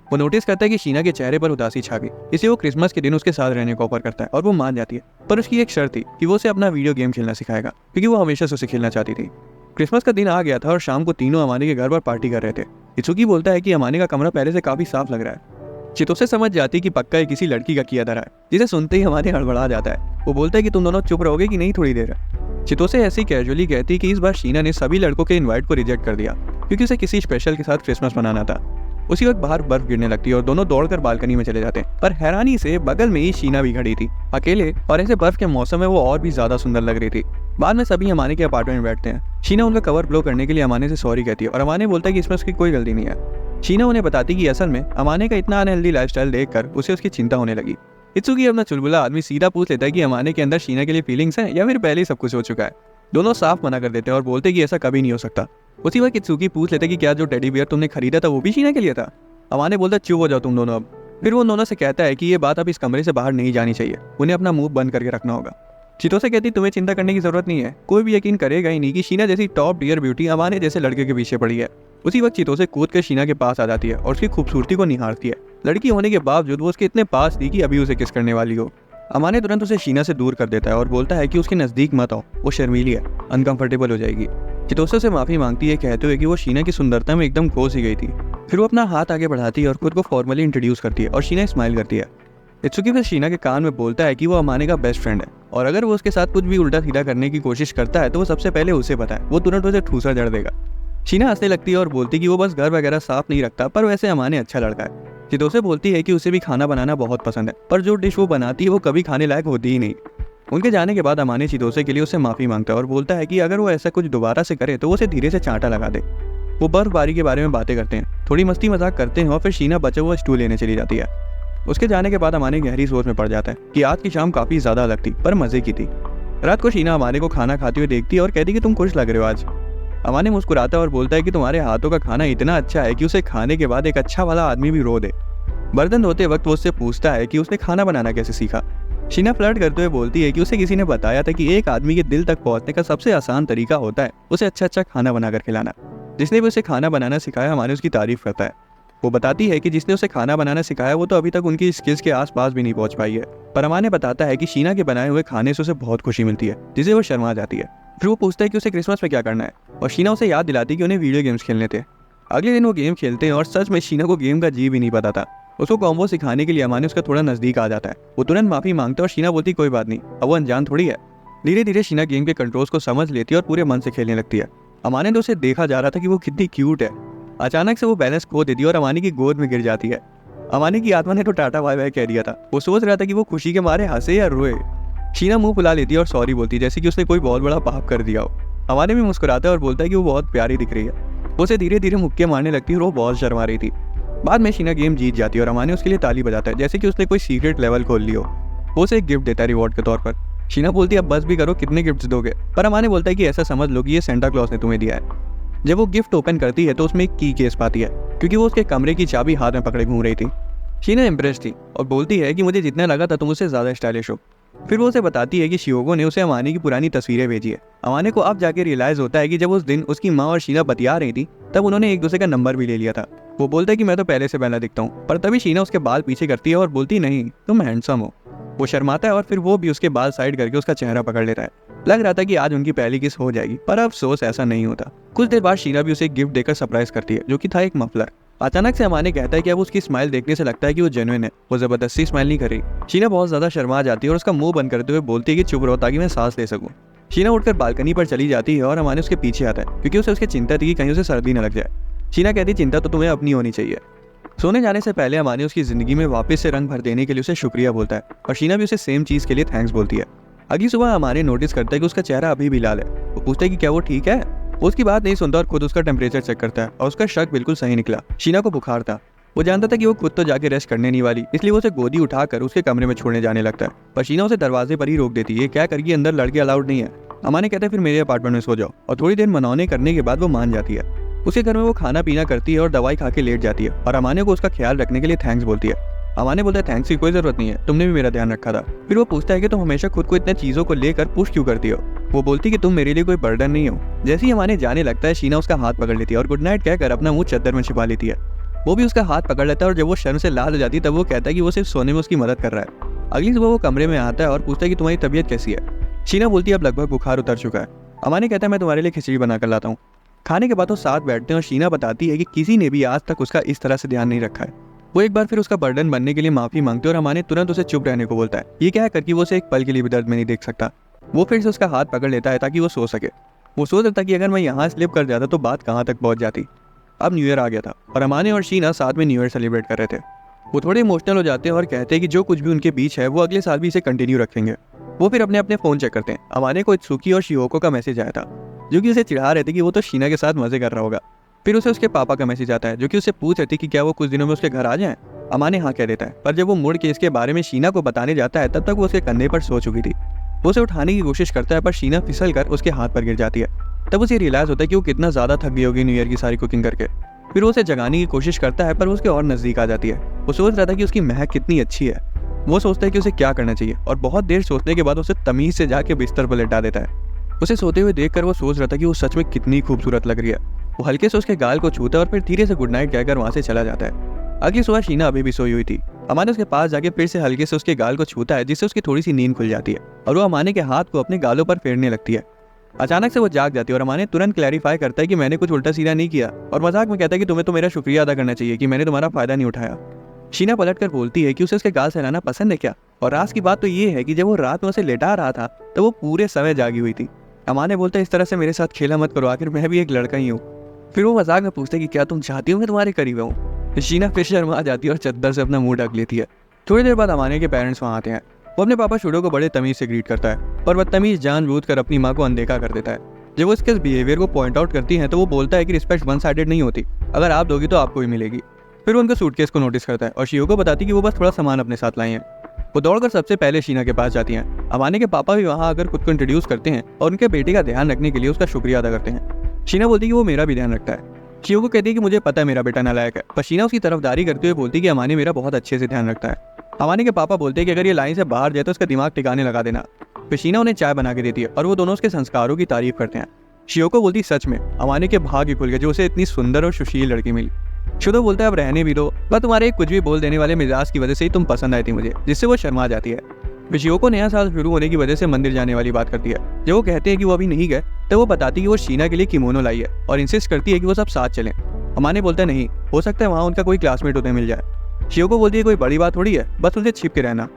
वो नोटिस करता है कि शीना के चेहरे पर उदासी छा गई, इसलिए वो क्रिसमस के दिन उसके साथ रहने को ऑफर करता है और वो मान जाती है। पर उसकी एक शर्त थी कि वो उसे अपना वीडियो गेम खेलना सिखाएगा, क्योंकि वो हमेशा से उसे खेलना चाहती थी। क्रिसमस का दिन आ गया था और शाम को तीनों अमाने के घर पर पार्टी कर रहे थे। इत्सुकी बोलता है कि अमाने का कमरा पहले से काफी साफ लग रहा है। चितोसे समझ जाती कि पक्का ये किसी लड़की का किया धरा है, जिसे सुनते ही अमाने हड़बड़ा जाता है। वो बोलता है कि तुम दोनों चुप रहोगे कि नहीं थोड़ी देर। चितोसे ऐसे ही कैजुअली कहती है कि इस बार शीना ने सभी लड़कों के इनवाइट को रिजेक्ट कर दिया, क्योंकि उसे किसी स्पेशल के साथ क्रिसमस मनाना था। उसी वक्त बाहर बर्फ गिरने लगती है और दोनों दौड़कर बालकनी में चले जाते हैं। पर हैरानी से बगल में ही शीना भी खड़ी थी, अकेले, और ऐसे बर्फ के मौसम में वो और भी ज्यादा सुंदर लग रही थी। बाद में सभी अमाने के अपार्टमेंट में बैठते हैं। शीना उनका कवर ब्लो करने के लिए अमाने से सॉरी कहती है और अमाने बोलता है कि इसमें उसकी कोई गलती नहीं है। शीना उन्हें बताती कि असल में अमाने का इतना अनहेल्दी लाइफस्टाइल देखकर उसे उसकी चिंता होने लगी। इत्सुकी अपना चुलबुला आदमी सीधा पूछ लेता है कि अमाने के अंदर शीना के लिए फीलिंग्स हैं या फिर पहले ही सब कुछ हो चुका है। दोनों साफ मना कर देते हैं और बोलते कि ऐसा कभी नहीं हो सकता। उसी वक्त इत्सुकी पूछ लेते कि क्या जो टेडी बियर तुमने खरीदा था वो भी शीना के लिए था। अमाने बोलता चुप हो जाओ तुम दोनों अब। फिर वो दोनों से कहता है कि ये बात अब इस कमरे से बाहर नहीं जानी चाहिए, उन्हें अपना मुंह बंद करके रखना होगा। चितोसे कहती तुम्हें चिंता करने की जरूरत नहीं है, कोई भी यकीन करेगा ही नहीं कि शीना जैसी टॉप टियर ब्यूटी अमाने जैसे लड़के के पीछे पड़ी है। उसी वक्त चितोसे कूद कर शीना के पास आ जाती है और उसकी खूबसूरती को निहारती है। लड़की होने के बावजूद वो उसके इतने पास थी कि अभी उसे किस करने वाली हो। अमाने तुरंत उसे शीना से दूर कर देता है और बोलता है कि उसके नजदीक मत आओ, वो शर्मीली है, अनकंफर्टेबल हो जाएगी। चितोसे से माफी मांगती है, कहते हुए कि वो शीना की सुंदरता में एकदम खो सी गई थी। फिर वो अपना हाथ आगे बढ़ाती है और खुद को फॉर्मली इंट्रोड्यूस करती है और शीना स्माइल करती है। इत्सुकी फिर शीना के कान में बोलता है कि वो अमाने का बेस्ट फ्रेंड है और अगर वो उसके साथ कुछ भी उल्टा सीधा करने की कोशिश करता है तो वो सबसे पहले उसे बताए, वो तुरंत उसे ठूसा जड़ देगा। शीना हंसने लगती है और बोलती कि वो बस घर वगैरह साफ नहीं रखता, पर वैसे अमाने अच्छा लड़का है। चितोसे बोलती है कि उसे भी खाना बनाना बहुत पसंद है, पर जो डिश वो बनाती है वो कभी खाने लायक होती ही नहीं। उनके जाने के बाद अमाने चितोसे के लिए उससे माफी मांगता है और बोलता है कि अगर वो ऐसा कुछ दोबारा से करे तो वो उसे धीरे से चांटा लगा दे। वो बर्फबारी के बारे में बातें करते हैं, थोड़ी मस्ती मजाक करते हैं और फिर शीना बचा हुआ स्टूल लेने चली जाती है। उसके जाने के बाद अमाने गहरी सोच में पड़ जाता है कि आज की शाम काफी ज्यादा अलग थी, पर मजे की थी। रात को शीना अमाने को खाना खाते हुए देखती है और कहती कि तुम खुश लग रहे हो आज। अमाने मुस्कुराता है और बोलता है कि तुम्हारे हाथों का खाना इतना अच्छा है कि उसे खाने के बाद एक अच्छा वाला आदमी भी रो दे। बर्तन धोते वक्त वो उससे पूछता है कि उसने खाना बनाना कैसे सीखा। शीना फ्लर्ट करते हुए बोलती है कि उसे किसी ने बताया था कि एक आदमी के दिल तक पहुंचने का सबसे आसान तरीका होता है उसे अच्छा खाना बनाकर खिलाना। जिसने भी उसे खाना बनाना सिखाया अमाने उसकी तारीफ करता है। वो बताती है कि जिसने उसे खाना बनाना सिखाया वो तो अभी तक उनकी स्किल्स के आसपास भी नहीं पहुंच पाई है। पर अमाने बताता है कि शीना के बनाए हुए खाने से उसे बहुत खुशी मिलती है, जिसे वो शर्मा जाती है। फिर वो पूछता है कि उसे क्रिसमस में क्या करना है और शीना उसे याद दिलाती है कि उन्हें वीडियो गेम्स खेलने थे। अगले दिन वो गेम खेलते हैं और सच में शीना को गेम का जी भी नहीं पता था। उसको कॉम्बो सिखाने के लिए अमाने उसका थोड़ा नजदीक आ जाता है। वो तुरंत माफी मांगता है और शीना बोलती कोई बात नहीं, अब वो अनजान थोड़ी है। धीरे धीरे शीना गेम के कंट्रोल्स को समझ लेती है और पूरे मन से खेलने लगती है। अमाने तो उसे देखा जा रहा था कि वो कितनी क्यूट है। अचानक से वो बैलेंस खो देती है और अमाने की गोद में गिर जाती है। अमाने की आत्मा ने तो टाटा बाय बाय कह दिया था। वो सोच रहा था कि वो खुशी के मारे हंसे या रोए। शीना मुंह फुला लेती है और सॉरी बोलती है, जैसे कि उसने कोई बहुत बड़ा पाप कर दिया हो। अमाने भी मुस्कुराता है और बोलता है कि वो बहुत प्यारी दिख रही है। वो उसे धीरे धीरे मुक्के मारने लगती है और वो बहुत शर्मा रही थी। बाद में शीना गेम जीत जाती है और अमाने उसके लिए ताली बजाता है, जैसे कि उसने कोई सीक्रेट लेवल खोल लिया हो। वो उसे एक गिफ्ट देता है रिवॉर्ड के तौर पर। शीना बोलती है अब बस भी करो, कितने गिफ्ट्स दोगे। पर अमाने बोलता है कि ऐसा समझ लो कि ये सेंटा क्लॉज ने तुम्हें दिया है। जब वो गिफ्ट ओपन करती है तो उसमें एक की केस पाती है, क्योंकि वो उसके कमरे की चाबी हाथ में पकड़े घूम रही थी। शीना इम्प्रेस थी और बोलती है कि मुझे जितना लगा था तुम उससे ज्यादा स्टाइलिश हो। फिर वो उसे बताती है कि शियोगो ने उसे अमाने की पुरानी तस्वीरें भेजी है। अमाने को अब जाके रियलाइज होता है कि जब उस दिन उसकी माँ और शीना बतिया रही थी तब उन्होंने एक दूसरे का नंबर भी ले लिया था। वो बोलता है कि मैं तो पहले से पहला दिखता हूँ, पर तभी शीना उसके बाल पीछे करती है और बोलती नहीं तुम हैंडसम हो। वो शर्माता है और फिर वो भी उसके बाल साइड करके उसका चेहरा पकड़ लेता है। लग रहा था कि आज उनकी पहली किस हो जाएगी, पर अफसोस ऐसा नहीं होता। कुछ देर बाद शीना भी उसे एक गिफ्ट देकर सरप्राइज करती है, जो कि था एक मफलर। अचानक से अमाने कहता है कि अब उसकी स्माइल देखने से लगता है कि वो जेन्युइन है, वो जबरदस्ती स्माइल नहीं कर रही। शीना बहुत ज्यादा शर्मा जाती है और उसका मुंह बंद करते हुए बोलती है कि चुप रहो ताकि मैं सांस ले सकूं। शीना उठकर बालकनी पर चली जाती है और अमाने उसके पीछे आता है, क्योंकि उसे उसकी चिंता थी कि कहीं उसे सर्दी न लग जाए। शीना कहती चिंता तो तुम्हें अपनी होनी चाहिए। सोने जाने से पहले अमाने उसकी जिंदगी में वापस से रंग भर देने के लिए उसे शुक्रिया बोलता है और शीना भी उसे सेम चीज के लिए थैंक्स बोलती है। अगली सुबह अमाने नोटिस करता है कि उसका चेहरा अभी भी लाल है। वो पूछता है कि क्या वो ठीक है। वो उसकी बात नहीं सुनता और खुद उसका टेम्परेचर चेक करता है और उसका शक बिल्कुल सही निकला। शीना को बुखार था। वो जानता था कि वो खुद तो जाके रेस्ट करने नहीं वाली, इसलिए वो उसे गोदी उठाकर उसके कमरे में छोड़ने जाने लगता है। पर शीना उसे दरवाजे पर ही रोक देती है, क्या करके अंदर लड़के अलाउड नहीं है। अमाने कहते हैं फिर मेरे अपार्टमेंट में सो जाओ, और थोड़ी देर मनौने करने के बाद वो मान जाती है। उसके घर में वो खाना पीना करती है और दवाई खा के लेट जाती है और अमाने को उसका ख्याल रखने के लिए थैंक्स बोलती है। अमाने बोलता है थैंक्स की कोई जरूरत नहीं है, तुमने भी मेरा ध्यान रखा था। फिर वो पूछता है कि तुम हमेशा खुद को इतने चीजों को लेकर पुश क्यों करती हो। वो बोलती कि तुम मेरे लिए कोई बर्डन नहीं हो। जैसे ही अमाने जाने लगता है शीना उसका हाथ पकड़ लेती है और गुड नाइट कहकर अपना मुंह चादर में छिपा लेती है। वो भी उसका हाथ पकड़ लेता है और जब वो शर्म से लाल हो जाती है तब वो कहता है कि वो सिर्फ सोने में उसकी मदद कर रहा है। अगली सुबह वो कमरे में आता है और पूछता है कि तुम्हारी तबीयत कैसी है। शीना बोलती है अब लगभग बुखार उतर चुका है। अमाने कहता है मैं तुम्हारे लिए खिचड़ी बनाकर लाता हूँ। खाने के बाद वो साथ बैठते हैं और शीना बताती है कि किसी ने भी आज तक उसका इस तरह से ध्यान नहीं रखा है। वो एक बार फिर उसका बर्डन बनने के लिए माफी मांगते हैं और अमाने तुरंत उसे चुप रहने को बोलता है। ये क्या है कि वो उसे एक पल के लिए भी दर्द में नहीं देख सकता। वो फिर से उसका हाथ पकड़ लेता है ताकि वो सो सके। वो सोच रहा था कि अगर मैं यहाँ स्लिप कर जाता तो बात कहाँ तक पहुंच जाती। अब न्यू ईयर आ गया था और अमाने और शीना साथ में न्यू ईयर सेलिब्रेट कर रहे थे। वो थोड़े इमोशनल हो जाते हैं और कहते हैं कि जो कुछ भी उनके बीच है वो अगले साल भी इसे कंटिन्यू रखेंगे। वो फिर अपने अपने फोन चेक करते हैं। अमाने को इत्सुकी और शियोको का मैसेज आया था, जो कि उसे चिढ़ा रहे थे कि वो तो शीना के साथ मजे कर रहा होगा। फिर उसे उसके पापा का मैसेज आता है, जो कि उसे पूछ रहे थे कि क्या वो कुछ दिनों में उसके घर आ जाएं। अमाने हाँ कह देता है, पर जब वो मुड़ के इसके बारे में शीना को बताने जाता है तब तक वो उसके कंधे पर सो चुकी थी। वो उसे उठाने की कोशिश करता है पर शीना फिसल कर उसके हाथ पर गिर जाती है। तब उसे रियलाइज होता है कि वो कितना ज्यादा थक गई होगी न्यू ईयर की सारी कुकिंग करके। फिर वो उसे जगाने की कोशिश करता है पर वो उसके और नजदीक आ जाती है। वो सोच रहा था कि उसकी महक कितनी अच्छी है। वो सोचता है कि उसे क्या करना चाहिए और बहुत देर सोचने के बाद उसे तमीज से जाके बिस्तर पर लेटा देता है। उसे सोते हुए देखकर वो सोच रहा था कि वो सच में कितनी खूबसूरत लग रही है। वो हल्के से उसके गाल को छूता है और फिर धीरे से गुड नाइट कहकर वहां से चला जाता है। अगली सुबह शीना अभी भी सोई हुई थी। अमाने उसके पास जाके फिर से हल्के से उसके गाल को छूता है, जिससे उसकी थोड़ी सी नींद खुल जाती है और वो अमाने के हाथ को अपने गालों पर फेरने लगती है। अचानक से वो जाग जाती है और अमाने तुरंत क्लैरिफाई करता है कि मैंने कुछ उल्टा सीधा नहीं किया और मजाक में कहता है कि तुम्हें तो मेरा शुक्रिया अदा करना चाहिए कि मैंने तुम्हारा फायदा नहीं उठाया। शीना पलटकर बोलती है कि उसे उसके गाल सहलाना पसंद है क्या। और राज की बात तो ये है कि जब वो रात में उसे लेटा रहा था तो वो पूरे समय जागी हुई थी। अमाने बोलता है इस तरह से मेरे साथ खेला मत करो, आखिर मैं भी एक लड़का ही हूँ। फिर वो मजाक में पूछते कि क्या तुम चाहती हो मैं तुम्हारे करीब आऊँ। शीना फिर शर्मा जाती है और चद्दर से अपना मुंह ढक लेती है। थोड़ी देर बाद अमाने के पेरेंट्स वहाँ आते हैं। वो अपने पापा शुडो को बड़े तमीज से ग्रीट करता है और बदतमीज जानबूझकर अपनी माँ को अनदेखा कर देता है। जब वो इसके बिहेवियर को पॉइंट आउट करती हैं तो वो बोलता है कि रिस्पेक्ट वन साइडेड नहीं होती, अगर आप दोगी तो आपको भी मिलेगी। फिर वो उनके सूटकेस को नोटिस करता है और शियो को बताती कि वो बस थोड़ा सामान अपने साथ लाई हैं। वो दौड़कर सबसे पहले शीना के पास जाती हैं। अमाने के पापा भी वहाँ आकर खुद को इंट्रोड्यूस करते हैं और उनके बेटे का ध्यान रखने के लिए उसका शुक्रिया अदा करते हैं। शीना बोलती है कि वो मेरा भी ध्यान रखता है। शियो को कहती है कि मुझे पता है मेरा बेटा नालायक है, पर शीना उसकी तरफदारी करते हुए बोलती है कि अमाने मेरा बहुत अच्छे से ध्यान रखता है। अमाने के पापा बोलते हैं कि अगर ये लाइन से बाहर जाए तो उसका दिमाग ठिकाने लगा देना। फिर शीना उन्हें चाय बना के देती है और वो दोनों उसके संस्कारों की तारीफ करते हैं। शियोको बोलती सच में अमाने के भाग्य खुल गए जो उसे इतनी सुंदर और सुशील लड़की मिली। शुडो बोलता है अब रहने भी दो, बस तुम्हारे कुछ भी बोल देने वाले मिजाज की वजह से ही तुम पसंद आई थी मुझे, जिससे वो शर्मा जाती है। फिर शियोको नया साल शुरू होने की वजह से मंदिर जाने वाली बात करती है। जब वो कहते हैं कि वो अभी नहीं गए तो वो बताती है कि वो शीना के लिए किमोनो लाई है और इंसिस्ट करती है कि वो सब साथ चलें। अमाने बोलता है नहीं, हो सकता है वहाँ उनका कोई क्लासमेट उन्हें मिल जाए। शियोको बोलती है कोई बड़ी बात थोड़ी है, बस उनसे छिप के रहना।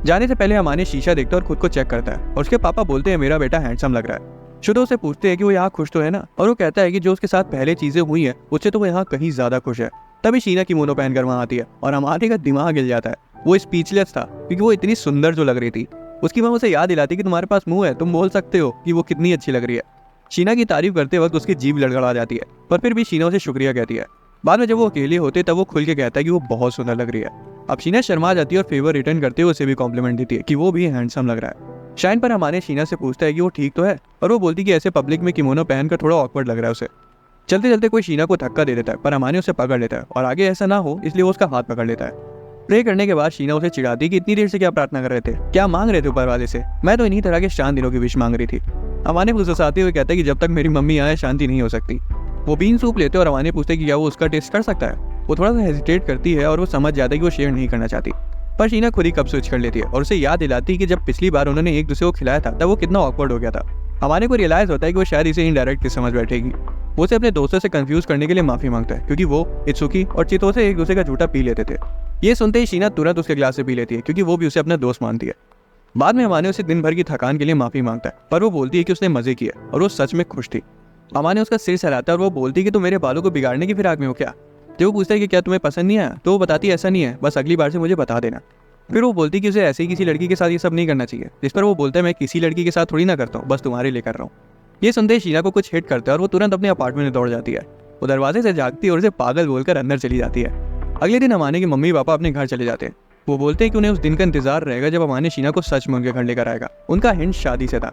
जाने से पहले अमाने शीशा देखता है और खुद को चेक करता है और उसके पापा बोलते हैं मेरा बेटा हैंडसम लग रहा है। शुडो से पूछते हैं कि वो यहाँ खुश तो है ना, और वो कहता है कि जो उसके साथ पहले चीजें हुई हैं उससे तो वो यहाँ कहीं ज्यादा खुश है। तभी शीना किमोनो पहनकर वहाँ आती है और अमाने का दिमाग हिल जाता है। वो स्पीचलेस था क्योंकि वो इतनी सुंदर जो लग रही थी। उसकी माँ उसे याद दिलाती कि तुम्हारे पास मुंह है, तुम बोल सकते हो कि वो कितनी अच्छी लग रही है। शीना की तारीफ करते वक्त उसकी जीभ लड़खड़ा जाती है, पर फिर भी शीना उसे शुक्रिया कहती है। बाद में जब वो अकेले होते तब वो खुल के कहता है कि वो बहुत सुंदर लग रही है। अब शीना शर्मा जाती है और फेवर रिटर्न करते हुए उसे भी कॉम्प्लीमेंट देती है कि वो भी हैंडसम लग रहा है। शाइन पर अमाने शीना से पूछता है कि वो ठीक तो है, और वो बोलती कि ऐसे पब्लिक में किमोनो पहनकर थोड़ा ऑकवर्ड लग रहा है उसे। चलते चलते कोई शीना को धक्का दे देता है, पर अमाने उसे पकड़ लेता है और आगे ऐसा ना हो इसलिए वो उसका हाथ पकड़ लेता है। प्रे करने के बाद शीना उसे चिढ़ाती कि इतनी देर से क्या प्रार्थना कर रहे थे, क्या मांग रहे थे ऊपर वाले से? मैं तो इन्हीं तरह के शांत दिनों की विश मांग रही थी। अमाने फुसफुसाते हुए कहता है कि जब तक मेरी मम्मी आए शांति नहीं हो सकती। वो बीन सूप लेते और अमाने पूछते कि क्या वो उसका टेस्ट कर सकता है। वो थोड़ा सा हेजिटेट करती है और वो समझ जाता है कि वो शेयर नहीं करना चाहती, पर शीना खुद ही कप स्विच कर लेती है और उसे याद दिलाती है कि जब पिछली बार उन्होंने एक दूसरे को खिलाया था तब वो कितना ऑकवर्ड हो गया था। अमाने को रियलाइज होता है कि वो शायद इसे इनडायरेक्ट किस समझ बैठेगी। वो उसे अपने दोस्तों से कंफ्यूज करने के लिए माफी मांगता है क्योंकि वो इत्सुकी और चितोसे एक दूसरे का झूठा पी लेते थे। ये सुनते ही शीना तुरंत उसके ग्लास से पी लेती है क्योंकि वो भी उसे अपना दोस्त मानती है। बाद में अमाने उसे दिन भर की थकान के लिए माफी मांगता है, पर वो बोलती है कि उसने मजे किए और वो सच में खुश थी। अमाने उसका सिर सहलाता है और वो बोलती है कि तुम मेरे बालों को बिगाड़ने की फिराक में हो क्या? तो वो पूछता है कि क्या तुम्हें पसंद नहीं आया? तो वो बताती है ऐसा नहीं है, बस अगली बार से मुझे बता देना। फिर वो बोलती कि उसे ऐसे ही किसी लड़की के साथ ये सब नहीं करना चाहिए, जिस पर वो बोलता है मैं किसी लड़की के साथ थोड़ी ना करता हूँ, बस तुम्हारे लिए कर रहा हूँ। ये सुनते ही शीना को कुछ हिट करता है और वो तुरंत अपने अपार्टमेंट में दौड़ जाती है। वो दरवाजे से जागती है और उसे पागल बोलकर अंदर चली जाती है। अगले दिन अमाने के मम्मी पापा अपने घर चले जाते हैं। वो बोलते हैं कि उन्हें उस दिन का इंतजार रहेगा जब अमाने शीना को सच में उनके घर लेकर आएगा। उनका हिंट शादी से था।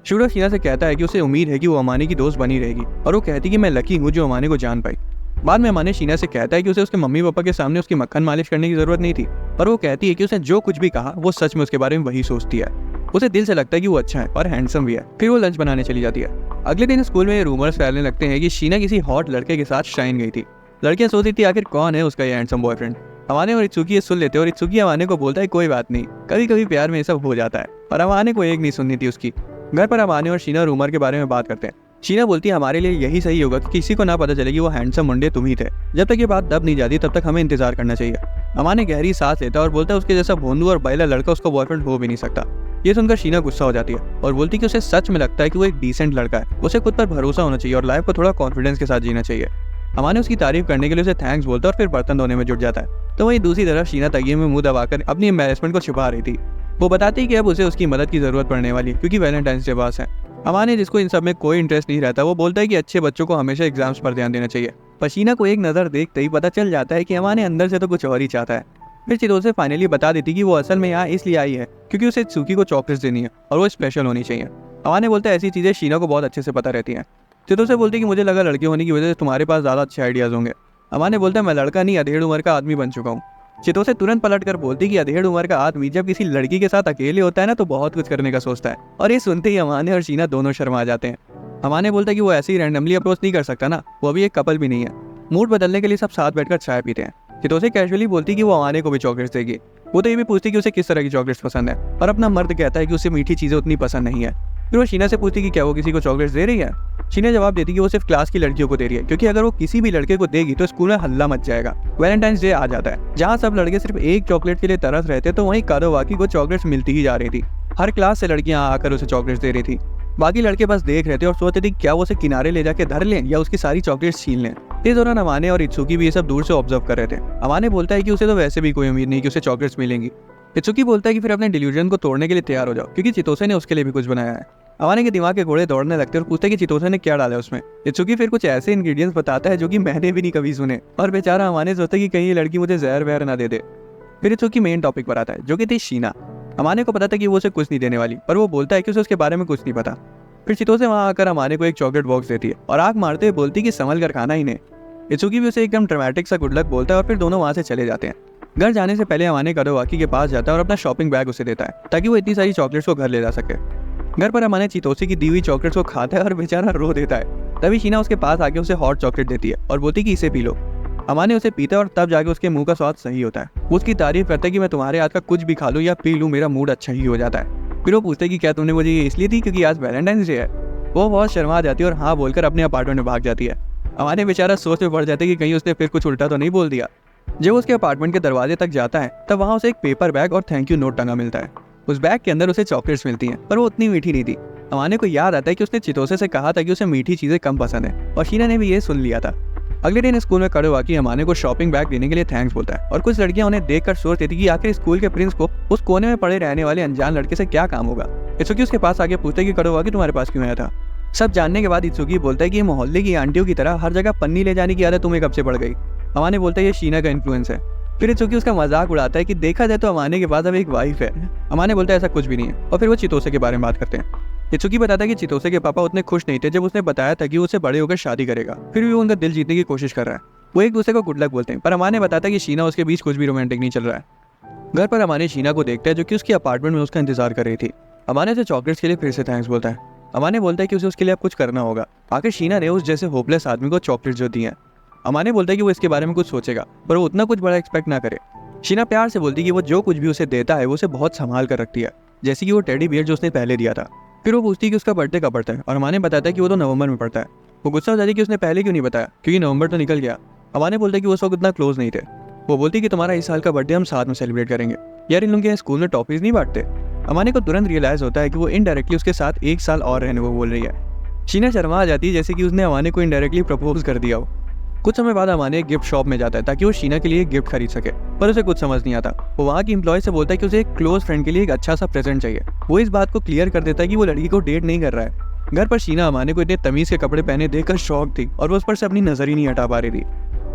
शूरा शीना से कहता है कि उसे उम्मीद है कि वो अमाने की दोस्त बनी रहेगी, और वो कहती कि मैं लकी हूँ जो अमाने को जान पाई। बाद में अमाने शीना से कहता है कि उसे उसके मम्मी पापा के सामने उसकी मक्खन मालिश करने की जरूरत नहीं थी, पर वो कहती है कि उसने जो कुछ भी कहा वो सच में उसके बारे में वही सोचती है। उसे दिल से लगता है कि वो अच्छा है और हैंडसम भी है। फिर वो लंच बनाने चली जाती है। अगले दिन स्कूल में रूमर्स फैलने लगते हैं कि शीना किसी हॉट लड़के के साथ शाइन गई थी। लड़कियां सोचती थी आखिर कौन है उसका ये हैंडसम बॉयफ्रेंड। अमाने और इत्सुकी ये सुन लेते हैं और इत्सुकी अमाने को बोलता है कोई बात नहीं, कभी कभी प्यार में ये सब हो जाता है, पर अमाने को एक नहीं सुननी थी उसकी। घर पर अमाने और शीना रूमर के बारे में बात करते हैं। शीना बोलती है हमारे लिए यही सही होगा कि किसी को ना पता चले कि वो हैंडसम मुंडे तुम ही थे। जब तक ये बात दब नहीं जाती तब तक हमें इंतजार करना चाहिए। अमाने गहरी सांस लेता है और बोलता है उसके जैसा भोंदू और बैला लड़का उसका बॉयफ्रेंड हो भी नहीं सकता। ये सुनकर शीना गुस्सा हो जाती है और बोलती है कि उसे सच में लगता है कि वो एक डिसेंट लड़का है। उसे खुद पर भरोसा होना चाहिए और लाइफ को थोड़ा कॉन्फिडेंस के साथ जीना चाहिए। अमाने उसकी तारीफ करने के लिए उसे थैंक्स बोलता है और फिर बर्तन धोने में जुट जाता है। तो वहीं दूसरी तरफ शीना तकिए में मुंह दबाकर अपनी एम्बैरेसमेंट को छुपा रही थी। वो बताती है कि अब उसे उसकी मदद की जरूरत पड़ने वाली है क्योंकि वैलेंटाइंस डे पास है। अमाने, जिसको इन सब में कोई इंटरेस्ट नहीं रहता, वो बोलता है कि अच्छे बच्चों को हमेशा एग्जाम्स पर ध्यान देना चाहिए। पर शीना को एक नज़र देखते ही पता चल जाता है कि अमाने अंदर से तो कुछ और ही चाहता है। फिर चितोसे फाइनली बता देती कि वो असल में यहाँ इसलिए आई है क्योंकि उसे इत्सुकी को चॉकलेट्स देनी है और वो स्पेशल होनी चाहिए। अमाने बोलता है ऐसी चीज़ें शीना को बहुत अच्छे से पता रहती हैं। चितोसे बोलती है कि मुझे लगा लड़के होने की वजह से तुम्हारे पास ज़्यादा अच्छे आइडियाज़ होंगे। अमाने बोलता है मैं लड़का नहीं, अधेड़ उम्र का आदमी बन चुका हूँ। चितोसे तुरंत पलट कर बोलती कि अधेड़ उम्र का आदमी जब किसी लड़की के साथ अकेले होता है ना तो बहुत कुछ करने का सोचता है। और ये सुनते ही अमाने और शीना दोनों शर्मा जाते हैं। अमाने बोलता है कि वो ऐसे ही रैंडमली अप्रोच नहीं कर सकता ना, वो अभी एक कपल भी नहीं है। मूड बदलने के लिए सब साथ बैठकर चाय पीते हैं। चितोसे कैजुअली बोलती कि वो अमाने को भी चॉकलेट्स देगी। वो तो ये भी पूछती कि उसे किस तरह की चॉकलेट्स पसंद है, और अपना मर्द कहता है कि उसे मीठी चीज़ें उतनी पसंद नहीं है। फिर वो शीना से पूछती कि क्या वो किसी को चॉकलेट्स दे रही है। शीना जवाब देती कि वो सिर्फ क्लास की लड़कियों को दे रही है क्योंकि अगर वो किसी भी लड़के को देगी तो स्कूल में हल्ला मच जाएगा। वैलेंटाइंस डे आ जाता है जहाँ सब लड़के सिर्फ एक चॉकलेट के लिए तरस रहे थे, तो वहीं कादोवाकी को चॉकलेट्स मिलती ही जा रही थी। हर क्लास से लड़कियां आकर उसे चॉकलेट्स दे रही थी। बाकी लड़के बस देख रहे थे और सोचते थे क्या वो उसे किनारे ले जाके धर लें या उसकी सारी चॉकलेट्स छीन लें। इस दौरान अमाने और इत्सुकी भी ये सब दूर से ऑब्जर्व कर रहे थे। अमाने बोलता है कि उसे तो वैसे भी कोई उम्मीद नहीं कि उसे चॉकलेट्स मिलेंगी। इत्सुकी बोलता है कि फिर अपने डिल्यूजन को तोड़ने के लिए तैयार हो जाओ क्योंकि चितोसे ने उसके लिए भी कुछ बनाया है। अमाने के दिमाग के घोड़े दौड़ने लगते हैं और पूछते हैं कि चितोसे ने क्या डाला है उसमें। इत्सुकी फिर कुछ ऐसे इंग्रेडिएंट्स बताता है जो कि मैंने भी नहीं कभी सुने, और बेचारा अमाने सोचता है कि कहीं ये लड़की मुझे जहर वहर ना दे दे। फिर इत्सुकी मेन टॉपिक पर आता है जो कि थी शीना। अमाने को पता था कि वो उसे कुछ नहीं देने वाली, पर वो बोलता है कि उसे उसके बारे में कुछ नहीं पता। फिर चितोसे वहां आकर अमाने को एक चॉकलेट बॉक्स देती है और आग मारते हुए बोलती कि संभल कर खाना ही ने। इत्सुकी भी उसे एकदम ड्रामेटिक सा गुड लक बोलता है और फिर दोनों वहां से चले जाते हैं। घर जाने से पहले अमाने कादोवाकी के पास जाता है और अपना शॉपिंग बैग उसे देता है ताकि वो इतनी सारी चॉकलेट्स को घर ले जा सके। घर पर अमाने चितोसे की दी हुई चॉकलेट्स को खाता है और बेचारा रो देता है। तभी शीना उसके पास आके उसे हॉट चॉकलेट देती है और बोलती कि इसे पी लो। अमाने उसे पीता है और तब जाके उसके मुंह का स्वाद सही होता है। वो उसकी तारीफ करता है कि मैं तुम्हारे हाथ का कुछ भी खा लूं या पी लूं, मेरा मूड अच्छा ही हो जाता है। फिर वो पूछते हैं कि क्या तुमने मुझे ये इसलिए दी क्योंकि आज वैलेंटाइंस डे है। वो बहुत शर्मा जाती है और हाँ बोलकर अपने अपार्टमेंट में भाग जाती है। अमाने बेचारा सोच में पड़ जाता है कि कहीं उसने फिर कुछ उल्टा तो नहीं बोल दिया। जब उसके अपार्टमेंट के दरवाजे तक जाता है तब वहाँ उसे एक पेपर बैग और थैंक यू नोट टंगा मिलता है। उस बैग के अंदर उसे चॉकलेट्स मिलती हैं, पर वो उतनी मीठी नहीं थी। अमाने को याद आता है कि उसने चितोसे से कहा था कि उसे मीठी चीजें कम पसंद है, और शीना ने भी ये सुन लिया था। अगले दिन स्कूल में कादोवाकी अमाने को शॉपिंग बैग देने के लिए थैंक्स बोलता है, और कुछ लड़कियां उन्हें देखकर सोचती थी कि आखिर स्कूल के प्रिंस को उस कोने में पड़े रहने वाले अनजान लड़के से क्या काम होगा। इत्सुकी उसके पास आके पूछता है कि कादोवाकी तुम्हारे पास क्यों आया था। सब जानने के बाद इत्सुकी बोलता है कि मोहल्ले की आंटियों की तरह हर जगह पन्नी ले जाने की आदत तुम्हें कब से पड़ गई। अमाने बोलता है ये शीना का इन्फ्लुएंस है। फिर इत्सुकी उसका मजाक उड़ाता है कि देखा जाए तो अमाने के पास अब एक वाइफ है। अमाने बोलता है ऐसा कुछ भी नहीं है और फिर वो चितोसे के बारे में बात करते हैं। इत्सुकी बताता है कि चितोसे के पापा उतने खुश नहीं थे जब उसने बताया था कि वो उससे बड़े होकर शादी करेगा, फिर भी वो उनका दिल जीतने की कोशिश कर रहा है। वो एक दूसरे को गुड लक बोलते हैं, पर अमाने बताता है कि शीना उसके बीच कुछ भी रोमांटिक नहीं चल रहा है। घर पर अमाने शीना को देखता है जो कि उसकी अपार्टमेंट में उसका इंतजार कर रही थी। अमाने से चॉकलेट्स के लिए फिर से थैंक्स बोलता है। अमाने बोलता है कि उसे उसके लिए अब कुछ करना होगा। आखिर शीना ने उस जैसे होपलेस आदमी को चॉकलेट जो दी है। अमाने बोलता है कि वो इसके बारे में कुछ सोचेगा, पर वो उतना कुछ बड़ा एक्सपेक्ट ना करे। शीना प्यार से बोलती है कि वो जो कुछ भी उसे देता है वो उसे बहुत संभाल कर रखती है, जैसे कि वो टेडी बियर जो उसने पहले दिया था। फिर वो पूछती है कि उसका बर्थडे कब पड़ता है और अमाने बताता है कि वो तो नवंबर में पड़ता है। वो गुस्सा हो जाती है कि उसने पहले क्यों नहीं बताया, क्योंकि नवंबर तो निकल गया। अमाने बोलते हैं कि वो सब इतना क्लोज नहीं थे। वो बोलती है कि तुम्हारा इस साल का बर्थडे हम साथ में सेलिब्रेट करेंगे। यार इन लोगों के स्कूल में टॉफीज नहीं बांटते। अमाने को तुरंत रियलाइज होता है कि वो इनडायरेक्टली उसके साथ एक साल और रहने को बोल रही है। शीना शर्मा आ जाती है जैसे कि उसने अमाने को इनडायरेक्टली प्रपोज कर दिया हो। कुछ समय बाद अमाने एक गिफ्ट शॉप में जाता है ताकि वो शीना के लिए एक गिफ्ट खरीद सके, पर उसे कुछ समझ नहीं आता। वो वहाँ की एम्प्लॉय से बोलता है कि उसे एक क्लोज फ्रेंड के लिए एक अच्छा सा प्रेजेंट चाहिए। वो इस बात को क्लियर कर देता है कि वो लड़की को डेट नहीं कर रहा है। घर पर शीना अमाने को इतने तमीज के कपड़े पहने देखकर शॉक थी और वो उस पर से अपनी नजर ही नहीं हटा पा रही थी।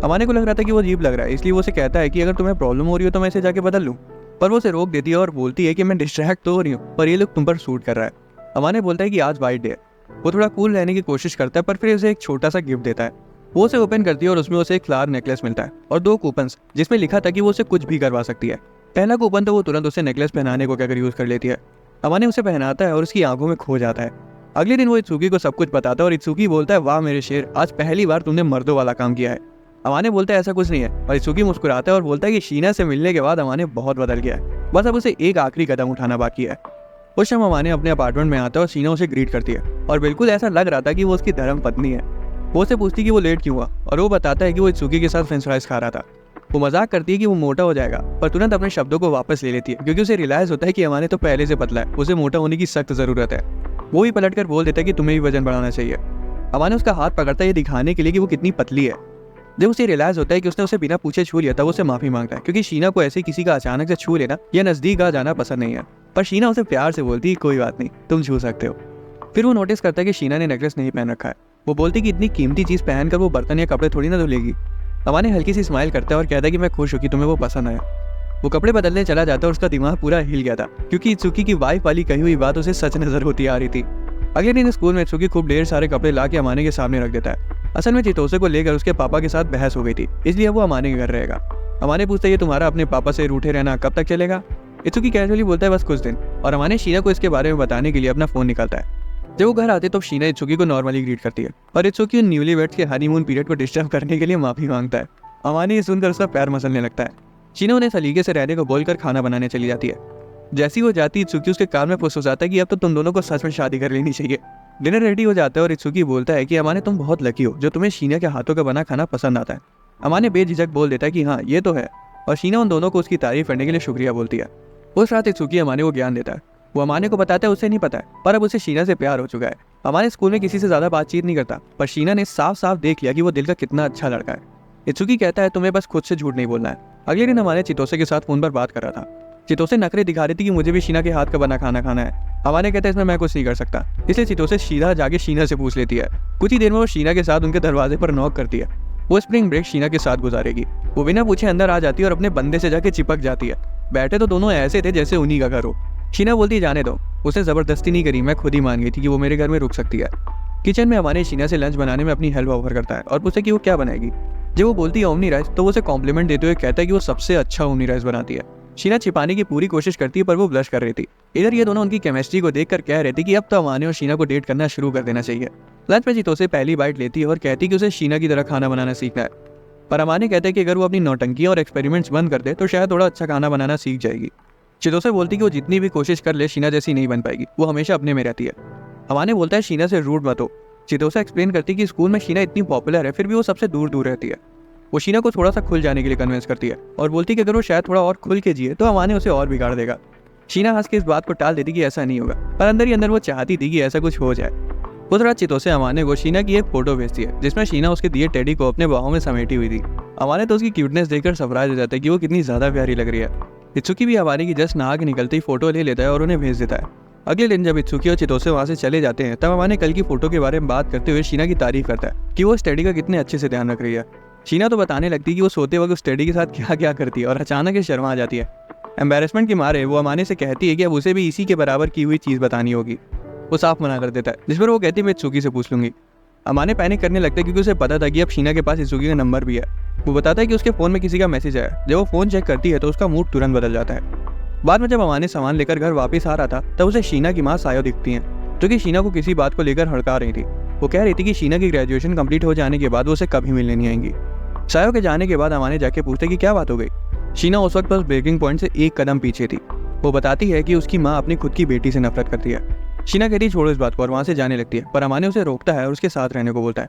अमाने को लग रहा था कि वो अजीब लग रहा है, इसलिए वो उसे कहता है कि अगर तुम्हें प्रॉब्लम हो रही हो तो मैं इसे जाके बदल लूँ, पर वो उसे रोक देती है और बोलती है कि मैं डिस्ट्रैक्ट तो हो रही हूँ पर ये लुक तुम पर सूट कर रहा है। अमाने बोलता है कि आज वाइट डे है। वो थोड़ा कूल रहने की कोशिश करता है पर फिर उसे एक छोटा सा गिफ्ट देता है। वो उसे ओपन करती है और उसमें उसे एक फ्लावर नेकलेस मिलता है और 2 कूपन्स जिसमें लिखा था कि वो उसे कुछ भी करवा सकती है। पहला कूपन तो वो तुरंत उसे नेकलेस पहनाने को कहकर यूज कर लेती है। अमाने उसे पहनाता है और उसकी आंखों में खो जाता है। अगले दिन वो इत्सुकी को सब कुछ बताता है और इत्सुकी बोलता है वाह मेरे शेर, आज पहली बार तुमने मर्दों वाला काम किया है। अमाने बोलता है ऐसा कुछ नहीं है और इत्सुकी मुस्कुराता है और बोलता है कि शीना से मिलने के बाद अमाने बहुत बदल गया है, बस अब उसे एक आखिरी कदम उठाना बाकी है। उस शाम अमाने अपने अपार्टमेंट में आता है और शीना उसे ग्रीट करती है और बिल्कुल ऐसा लग रहा था कि वो उसकी धर्म पत्नी है। वो उसे पूछती कि वो लेट क्यों हुआ और वो बताता है कि वो इत्सुकी के साथ फ्रेंच फ्राइज खा रहा था। वो मजाक करती है कि वो मोटा हो जाएगा, पर तुरंत अपने शब्दों को वापस ले लेती है क्योंकि उसे रियलाइज होता है कि अमाने तो पहले से पतला है, उसे मोटा होने की सख्त जरूरत है। वो भी पलटकर बोल देता है कि तुम्हें भी वजन बढ़ाना चाहिए। अमाने उसका हाथ पकड़ता है ये दिखाने के लिए कि वो कितनी पतली है। जब उसे रियलाइज होता है कि उसने उसे बिना पूछे छू लिया था, वो उसे माफी मांगता है क्योंकि शीना को ऐसे किसी का अचानक से छू लेना या नजदीक आ जाना पसंद नहीं है। पर शीना उसे प्यार से बोलती है कोई बात नहीं, तुम छू सकते हो। फिर वो नोटिस करता है कि शीना ने नेकलेस नहीं पहन रखा है। वो बोलती कि इतनी कीमती चीज पहनकर वो बर्तन या कपड़े थोड़ी ना धुलेगी। अमाने हल्की सी स्माइल करता है और कहता है कि मैं खुश हूँ कि तुम्हें वो पसंद आया। वो कपड़े बदलने चला जाता है और उसका दिमाग पूरा हिल गया था क्योंकि इत्सुकी की वाइफ वाली कही हुई बात उसे सच नजर होती आ रही थी। अगले दिन स्कूल में इत्सुकी खूब ढेर सारे कपड़े ला के अमाने के सामने रख देता है। असल में चितोसे को लेकर उसके पापा के साथ बहस हो गई थी, इसलिए वो अमाने के घर रहेगा। अमाने पूछता है ये तुम्हारा अपने पापा से रूठे रहना कब तक चलेगा। इत्सुकी कैजुअली बोलता है बस कुछ दिन, और अमाने शीना को इसके बारे में बताने के लिए अपना फोन निकालता है। जब वो घर आते तो शीना इत्सुकी को नॉर्मली ग्रीट करती है और इत्सुकी न्यूली वेड्स के हनीमून पीरियड को डिस्टर्ब करने के लिए माफी मांगता है। अमाने ये सुनकर उसका पैर मसलने लगता है। शीना उन्हें सलीके से रहने को बोलकर खाना बनाने चली जाती है। जैसी वो जाती इत्सुकी उसके कान में फुसफुसाता जाता है कि अब तो तुम दोनों को सच में शादी कर लेनी चाहिए। डिनर रेडी हो जाता है और इत्सुकी बोलता है कि अमाने तुम बहुत लकी हो जो तुम्हें शीना के हाथों का बना खाना पसंद आता है। अमाने बेझिझक बोल देता है कि हाँ ये तो है, और शीना उन दोनों को उसकी तारीफ करने के लिए शुक्रिया बोलती है। उस रात इत्सुकी अमाने को ज्ञान देता है। वो अमाने को बताता है उसे नहीं पता है, पर अब उसे शीना से प्यार हो चुका है। अमाने स्कूल में किसी से ज्यादा बातचीत नहीं करता, पर शीना ने साफ साफ देख लिया कि वो दिल का कितना अच्छा लड़का है। इत्सुकी कहता है तुम्हें बस खुद से झूठ नहीं बोलना है। अगले दिन अमाने चितोसे के साथ फोन पर बात कर रहा था। चितोसे नखरे दिखा रही थी कि मुझे भी शीना के हाथ का बना खाना खाना है। अमाने कहता है इसमें मैं कुछ नहीं कर सकता, इसलिए चितोसे सीधा जाके शीना से पूछ लेती है। कुछ ही देर में वो शीना के साथ उनके दरवाजे पर नॉक करती है। वो स्प्रिंग ब्रेक शीना के साथ गुजारेगी। वो बिना पूछे अंदर आ जाती है और अपने बंदे से जाके चिपक जाती है। बैठे तो दोनों ऐसे थे जैसे उन्हीं का घर हो। शीना बोलती जाने दो, उसने जबरदस्ती नहीं करी, मैं खुद ही मान गई थी कि वो मेरे घर में रुक सकती है। किचन में अमाने शीना से लंच बनाने में अपनी हेल्प ऑफर करता है और पूछे कि वो क्या बनाएगी। जब वो बोलती है ओमनी राइस, तो वो उसे कॉम्प्लीमेंट देते हुए कहता है कि वो सबसे अच्छा ओमनी राइस बनाती है। शीना छिपाने की पूरी कोशिश करती है पर वो ब्लश कर रही थी। इधर ये दोनों उनकी केमिस्ट्री को देखकर कह रहे थे कि अब तो अमाने और शीना को डेट करना शुरू कर देना चाहिए। लंच में चितोसे पहली बाइट लेती है और कहती है कि उसे शीना की तरह खाना बनाना सीखना है, पर अमाने कहते हैं कि अगर वो अपनी नौटंकियां और एक्सपेरिमेंट्स बंद कर दे तो शायद थोड़ा अच्छा खाना बनाना सीख जाएगी। चितोसे बोलती कि वो जितनी भी कोशिश कर ले शीना जैसी नहीं बन पाएगी, वो हमेशा अपने में रहती है। अमाने बोलता है शीना से रूड मत हो। चितोसे एक्सप्लेन करती है कि स्कूल में शीना इतनी पॉपुलर है फिर भी वो सबसे दूर दूर रहती है। वो शीना को थोड़ा सा खुल जाने के लिए कन्विंस करती है और बोलती है कि अगर वो शायद थोड़ा और खुल के जिए तो अमाने उसे और बिगाड़ देगा। शीना हंस के इस बात को टाल देती कि ऐसा नहीं होगा, पर अंदर ही अंदर वो चाहती थी कि ऐसा कुछ हो जाए। उस रात चितोसे अमाने को शीना की एक फोटो भेजती है जिसमें शीना उसके दिए टेडी को अपने बाहों में समेटी हुई थी। अमाने तो उसकी क्यूटनेस देखकर सरप्राइज हो जाता है कि वो कितनी ज्यादा प्यारी लग रही है। इत्सुकी भी अमाने की जस्ट नहा के निकलते ही फोटो ले लेता है और उन्हें भेज देता है। अगले दिन जब इत्सुकी और चितोसे वहाँ से चले जाते हैं तब अमाने कल की फोटो के बारे में बात करते हुए शीना की तारीफ करता है कि वो इस टेडी का कितने अच्छे से ध्यान रख रही है। शीना तो बताने लगती है कि वो सोते वक्त उस टेडी के साथ क्या क्या करती है और अचानक ये शर्मा आ जाती है। एम्बेरसमेंट के मारे वो अमाने से कहती है कि अब उसे भी इसी के बराबर की हुई चीज़ बतानी होगी। वो साफ मना कर देता है, जिस पर वो कहती है मैं इत्सुकी से पूछ लूंगी। अमाने पैनिक करने लगता है क्योंकि उसे पता था कि अब शीना के पास इत्सुकी का नंबर भी है। वो बताता है कि उसके फ़ोन में किसी का मैसेज आया। जब वो फ़ोन चेक करती है तो उसका मूड तुरंत बदल जाता है। बाद में जब अमाने सामान लेकर घर वापस आ रहा था तब उसे शीना की माँ सायो दिखती हैं, जो कि शीना को किसी बात को लेकर हड़का रही थी। वो कह रही थी कि शीना की ग्रेजुएशन कंप्लीट हो जाने के बाद वो उसे कभी मिलने नहीं आएंगी। सायो के जाने के बाद अमाने जाके पूछते कि क्या बात हो गई। शीना उस वक्त बस ब्रेकिंग पॉइंट से एक कदम पीछे थी। वो बताती है कि उसकी माँ अपनी खुद की बेटी से नफरत करती है। शीना कहती है छोड़ो इस बात को और वहाँ से जाने लगती है, पर अमाने उसे रोकता है और उसके साथ रहने को बोलता है।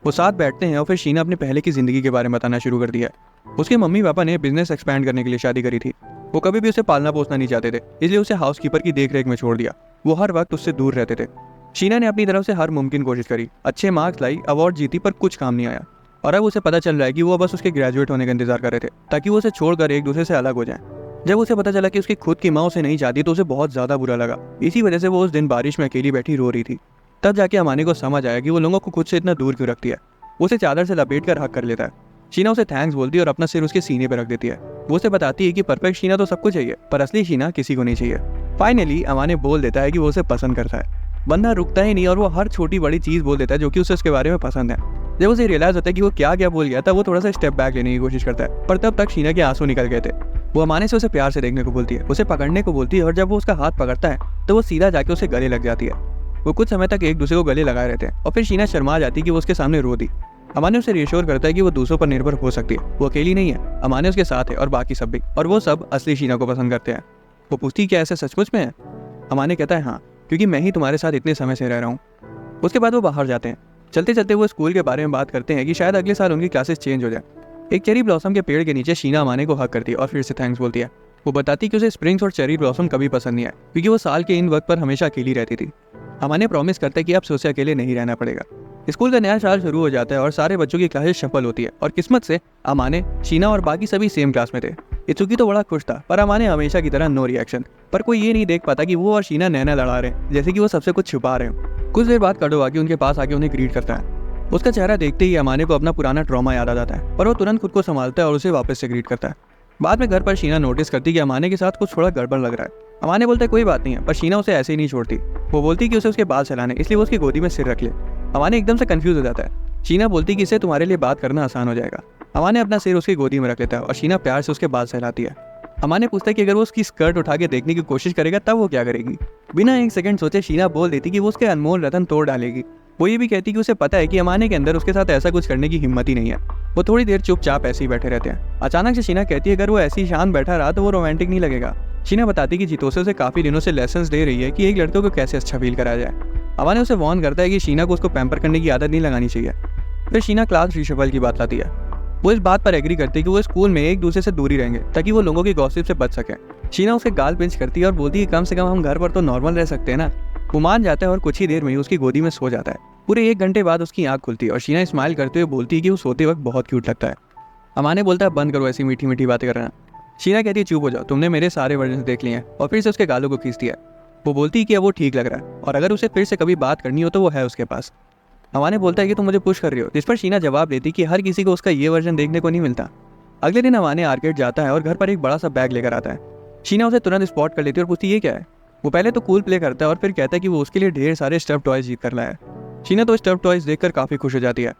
वो साथ बैठते हैं और फिर शीना अपने पहले की जिंदगी के बारे में बताना शुरू कर दिया। उसके मम्मी पापा ने बिजनेस एक्सपैंड करने के लिए शादी करी थी। वो कभी भी उसे पालना पोसना नहीं चाहते थे, इसलिए उसे हाउसकीपर की देखरेख में छोड़ दिया। वो हर वक्त उससे दूर रहते थे। शीना ने अपनी तरफ से हर मुमकिन कोशिश करी, अच्छे मार्क्स लाई, अवार्ड जीती, पर कुछ काम नहीं आया। और अब उसे पता चल रहा है कि वो बस उसके ग्रेजुएट होने का इंतजार कर रहे थे ताकि वो उसे छोड़कर एक दूसरे से अलग हो जाए। जब उसे पता चला कि उसकी खुद की माँ उसे नहीं चाहती तो उसे बहुत ज्यादा बुरा लगा। इसी वजह से वो उस दिन बारिश में अकेली बैठी रो रही थी। तब जाके अमाने को समझ आया कि वो लोगों को खुद से इतना दूर क्यों रखती है। वो उसे चादर से लपेट कर हक कर लेता है। शीना उसे थैंक्स बोलती है और अपना सिर उसके सीने पर रख देती है। वो उसे बताती है कि परफेक्ट शीना तो सबको चाहिए, पर असली शीना किसी को नहीं चाहिए। फाइनली अमाने बोल देता है कि वो उसे पसंद करता है। बंदा रुकता ही नहीं और वो हर छोटी बड़ी चीज़ बोल देता है जो कि उसे उसके बारे में पसंद है। जब उसे रियलाइज होता है कि वो क्या क्या बोल गया था, वो थोड़ा सा स्टेप बैक लेने की कोशिश करता है, पर तब तक शीना के आंसू निकल गए थे। वो अमाने से उसे प्यार से देखने को बोलती है, उसे पकड़ने को बोलती है और जब वो उसका हाथ पकड़ता है तो वो सीधा जाके उसे गले लग जाती है। वो कुछ समय तक एक दूसरे को गले लगाए रहते हैं और फिर शीना शर्मा जाती है कि वो उसके सामने रो दी। अमाने उसे रिएश्योर करता है कि वो दूसरों पर निर्भर हो सकती है, वो अकेली नहीं है, अमाने उसके साथ है और बाकी सब भी, और वो सब असली शीना को पसंद करते हैं। वो पूछती क्या ऐसा सचमुच में है? अमाने कहता है हाँ, क्योंकि मैं ही तुम्हारे साथ इतने समय से रह रहा हूँ। उसके बाद वो बाहर जाते हैं। चलते चलते वो स्कूल के बारे में बात करते हैं कि शायद अगले साल उनकी क्लासेस चेंज हो जाए। एक चेरी ब्लॉसम के पेड़ के नीचे शीना अमाने को हक करती है और फिर से थैंक्स बोलती है। वो बताती कि उसे स्प्रिंग्स और चेरी ब्लॉसम कभी पसंद नहीं है क्योंकि वो साल के इन वक्त पर हमेशा अकेली रहती थी। अमाने प्रॉमिस करता है कि अब से उसे अकेले नहीं रहना पड़ेगा। स्कूल का नया साल शुरू हो जाता है और सारे बच्चों की क्लासेस सफल होती है और किस्मत से अमाने, शीना और बाकी सभी सेम क्लास में थे। इत्सुकी तो बड़ा खुश था, पर अमाने हमेशा की तरह नो रिएक्शन। पर कोई ये नहीं देख पाता कि वो और शीना नैना लड़ा रहे हैं, जैसे कि वो सबसे कुछ छुपा रहे हो। कुछ देर बाद कडोवाकी उनके पास आके उन्हें ग्रीट करता है। उसका चेहरा देखते ही अमाने को अपना पुराना ट्रॉमा याद आ जाता है, पर वो तुरंत खुद को संभालता है और उसे वापस से ग्रीट करता है। बाद में घर पर शीना नोटिस करती है कि अमाने के साथ कुछ थोड़ा गड़बड़ लग रहा है। अमाने बोलता है कोई बात नहीं है, पर शीना उसे ऐसे ही नहीं छोड़ती। वो बोलती कि उसे उसके बाल सहलाने, इसलिए वो उसकी गोदी में सिर रख ले। अमाने एकदम से कंफ्यूज हो जाता है। शीना बोलती कि इससे तुम्हारे लिए बात करना आसान हो जाएगा। अमाने अपना सिर उसकी गोदी में रख लेता है और शीना प्यार से उसके बाल सहलाती है। अमाने पूछता है कि अगर वो उसकी स्कर्ट उठा के देखने की कोशिश करेगा तब वो क्या करेगी। बिना एक सेकंड सोचे शीना बोल देती कि वो उसके अनमोल रतन तोड़ डालेगी। वो ये भी कहती कि उसे पता है कि अमाने के अंदर उसके साथ ऐसा कुछ करने की हिम्मत ही नहीं है। वो थोड़ी देर चुपचाप ऐसे ही बैठे रहते हैं। अचानक से शीना कहती है अगर वो ऐसे ही शांत बैठा रहा तो वो रोमांटिक नहीं लगेगा। शीना बताती कि जितोसे उसे काफी दिनों से लेसन्स दे रही है कि एक लड़के को कैसे अच्छा फील कराया जाए। अमाने उसे वार्न करता है कि शीना को उसको पैम्पर करने की आदत नहीं लगानी चाहिए। फिर शीना क्लास रिशफल की बात लाती है। वो इस बात पर एग्री करती है कि वो स्कूल में एक दूसरे से दूरी रहेंगे ताकि वो लोगों की गॉसिप से बच सके। शीना उसके गाल पिंच करती है और बोलती है कम से कम हम घर पर तो नॉर्मल रह सकते हैं ना। वो मान जाता है और कुछ ही देर में ही उसकी गोदी में सो जाता है। पूरे 1 घंटे बाद उसकी आंख खुलती है और शीना स्माइल करते हुए बोलती है कि वो सोते वक्त बहुत क्यूट लगता है। अमाने बोलता है बंद करो ऐसी मीठी मीठी बातें करना। शीना कहती है चुप हो जाओ, तुमने मेरे सारे वर्जन देख लिए हैं, और फिर से उसके गालों को खींचती है। वो बोलती है कि अब वो ठीक लग रहा है और अगर उसे फिर से कभी बात करनी हो तो वो है उसके पास। अमाने बोलता है कि तुम मुझे पुश कर रही हो, जिस पर शीना जवाब देती कि हर किसी को उसका ये वर्जन देखने को नहीं मिलता। अगले दिन अमाने आर्केड जाता है और घर पर एक बड़ा सा बैग लेकर आता है। शीना उसे तुरंत स्पॉट कर लेती है और पूछती ये क्या है। वो पहले तो कूल प्ले करता है और फिर कहता है कि वो उसके लिए ढेर सारे स्टफ टॉयज जीत कर लाया है। शीना तो स्टफ टॉयज देखकर काफी खुश हो जाती है।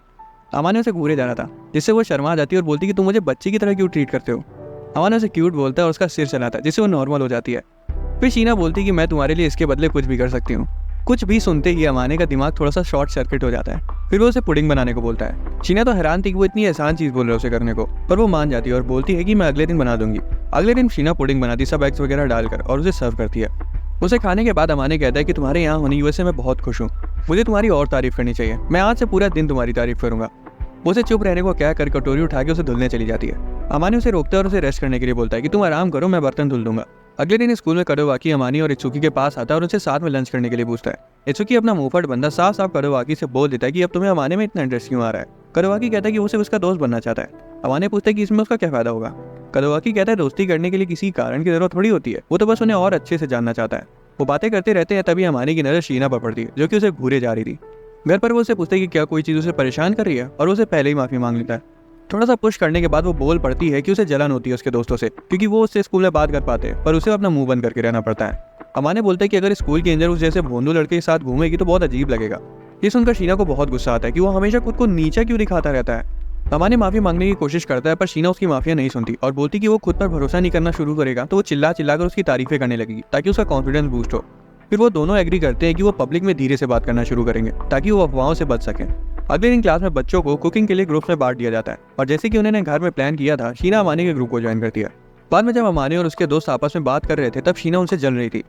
अमाने उसे घूरे जा रहा था, जिससे वो शर्मा जाती है और बोलती कि तुम मुझे बच्चे की तरह क्यों ट्रीट करते हो। अमाने उसे क्यूट बोलता है और उसका सिर चलाता है, जिससे वो नॉर्मल हो जाती है। फिर शीना बोलती है कि मैं तुम्हारे लिए इसके बदले कुछ भी कर सकती हूँ। कुछ भी सुनते ही अमाने का दिमाग थोड़ा सा शॉर्ट सर्किट हो जाता है। फिर वो उसे पुडिंग बनाने को बोलता है। शीना तो हैरान थी कि वो इतनी आसान चीज बोल रहा है उसे करने को, पर वो मान जाती है और बोलती है कि मैं अगले दिन बना दूंगी। अगले दिन शीना पुडिंग बनाती, सब एग्स वगैरह डालकर, और उसे सर्व करती है। उसे खाने के बाद अमाने कहता है कि तुम्हारे यहाँ होने की वजह से मैं बहुत खुश हूँ, मुझे तुम्हारी और तारीफ करनी चाहिए, मैं आज से पूरा दिन तुम्हारी तारीफ करूंगा। वो उसे चुप रहने को कहकर कटोरी उठा के उसे धुलने चली जाती है। अमाने उसे रोकता है और उसे रेस्ट करने के लिए बोलता है कि तुम आराम करो, मैं बर्तन धुल दूंगा। अगले दिन स्कूल में कडोवाकी अमानी और इत्सुकी के पास आता है और उनसे साथ में लंच करने के लिए पूछता है। इत्सुकी अपना मुंहफट बंदा साफ साफ कडोवाकी से बोल देता है कि अब तुम्हें अमाने में इतना इंटरेस्ट क्यों आ रहा है। कडोवाकी कहता है कि वो सिर्फ उसका दोस्त बनना चाहता है। अमाने पूछता है कि इसमें उसका क्या फायदा होगा। कडोवाकी कहता है दोस्ती करने के लिए किसी कारण की जरूरत थोड़ी होती है, वो तो बस उन्हें और अच्छे से जानना चाहता है। वो बातें करते रहते हैं, तभी अमानी की नजर शीना पर पड़ती है, जो कि उसे घूरे जा रही थी। घर पर वो उसे पूछता है कि क्या कोई चीज़ उसे परेशान कर रही है, और उसे पहले ही माफी मांग लेता है। थोड़ा सा पुश करने के बाद वो बोल पड़ती है कि उसे जलन होती है उसके दोस्तों से, क्योंकि वो उससे स्कूल में बात कर पाते हैं पर उसे अपना मुंह बंद करके रहना पड़ता है। अमाने बोलता है कि अगर स्कूल के अंदर उस जैसे भोंदू लड़के के साथ घूमेगी तो बहुत अजीब लगेगा। ये सुनकर शीना को बहुत गुस्सा आता है कि वो हमेशा खुद को नीचा क्यों दिखाता रहता है। अमाने माफी मांगने की कोशिश करता है पर शीना उसकी माफिया नहीं सुनती और बोलती कि वो खुद पर भरोसा नहीं करना शुरू करेगा तो वो चिल्ला चिल्लाकर उसकी तारीफें करने लगेगी ताकि उसका कॉन्फिडेंस बूस्ट हो। फिर वो दोनों एग्री करते हैं कि वो पब्लिक में धीरे से बात करना शुरू करेंगे ताकि वो अफवाहों से बच सकें। अगले दिन क्लास में बच्चों को कुकिंग के लिए ग्रुप्स में बांट दिया जाता है और जैसे कि उन्होंने घर में प्लान किया था, शीना अमाने के ग्रुप को ज्वाइन करती है। बाद में जब अमाने और उसके दोस्त आपस में बात कर रहे थे तब शीना उनसे जल रही थी।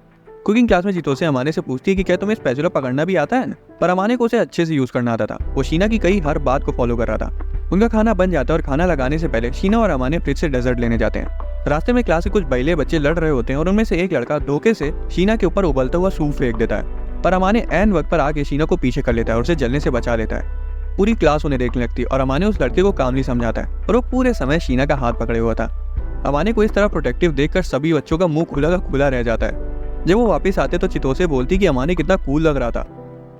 कुकिंग क्लास में चितोसे अमाने से पूछती है कि क्या तुम्हें स्पैचुला पकड़ना भी आता है, पर अमाने को उसे अच्छे से यूज करना आता था। वो शीना की कई हर बात को फॉलो कर रहा था। उनका खाना बन जाता है और खाना लगाने से पहले शीना और अमाने फ्रिज से डेजर्ट लेने जाते हैं। रास्ते में क्लास के कुछ बईले बच्चे लड़ रहे होते हैं और उनमें से एक लड़का धोखे से शीना के ऊपर उबलता हुआ सूप फेंक देता है, पर अमाने ऐन वक्त पर आके शीना को पीछे कर लेता है और उसे जलने से बचा लेता है। पूरी क्लास उन्हें देखने लगती है और अमाने उस लड़के को कामली समझाता है और वो पूरे समय शीना का हाथ पकड़े हुआ था। अमाने को इस तरह प्रोटेक्टिव देखकर सभी बच्चों का मुंह खुला का खुला रह जाता है। जब वो वापस आते तो चितोसे बोलती कि अमाने कितना कूल लग रहा था।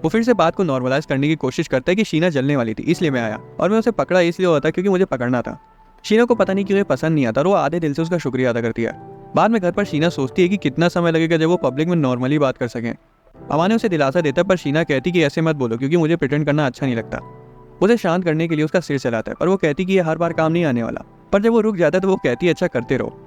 वो फिर से बात को नॉर्मलाइज करने की कोशिश करता है कि शीना जलने वाली थी इसलिए मैं आया और मैं उसे पकड़ा इसलिए हुआ था क्योंकि मुझे पकड़ना था। शीना को पता नहीं क्यों ये पसंद नहीं आता और वो आधे दिल से उसका शुक्रिया अदा करती है। बाद में घर पर शीना सोचती है कि कितना समय लगेगा जब वो पब्लिक में नॉर्मली बात कर सकें। अमाने उसे दिलासा देता है पर शीना कहती कि ऐसे मत बोलो क्योंकि मुझे प्रिटेंड करना अच्छा नहीं लगता। उसे शांत करने के लिए उसका सिर चलाता है पर वो कहती कि ये हर बार काम नहीं आने वाला। पर जब वो रुक जाता है तो वो कहती है अच्छा करते रहो।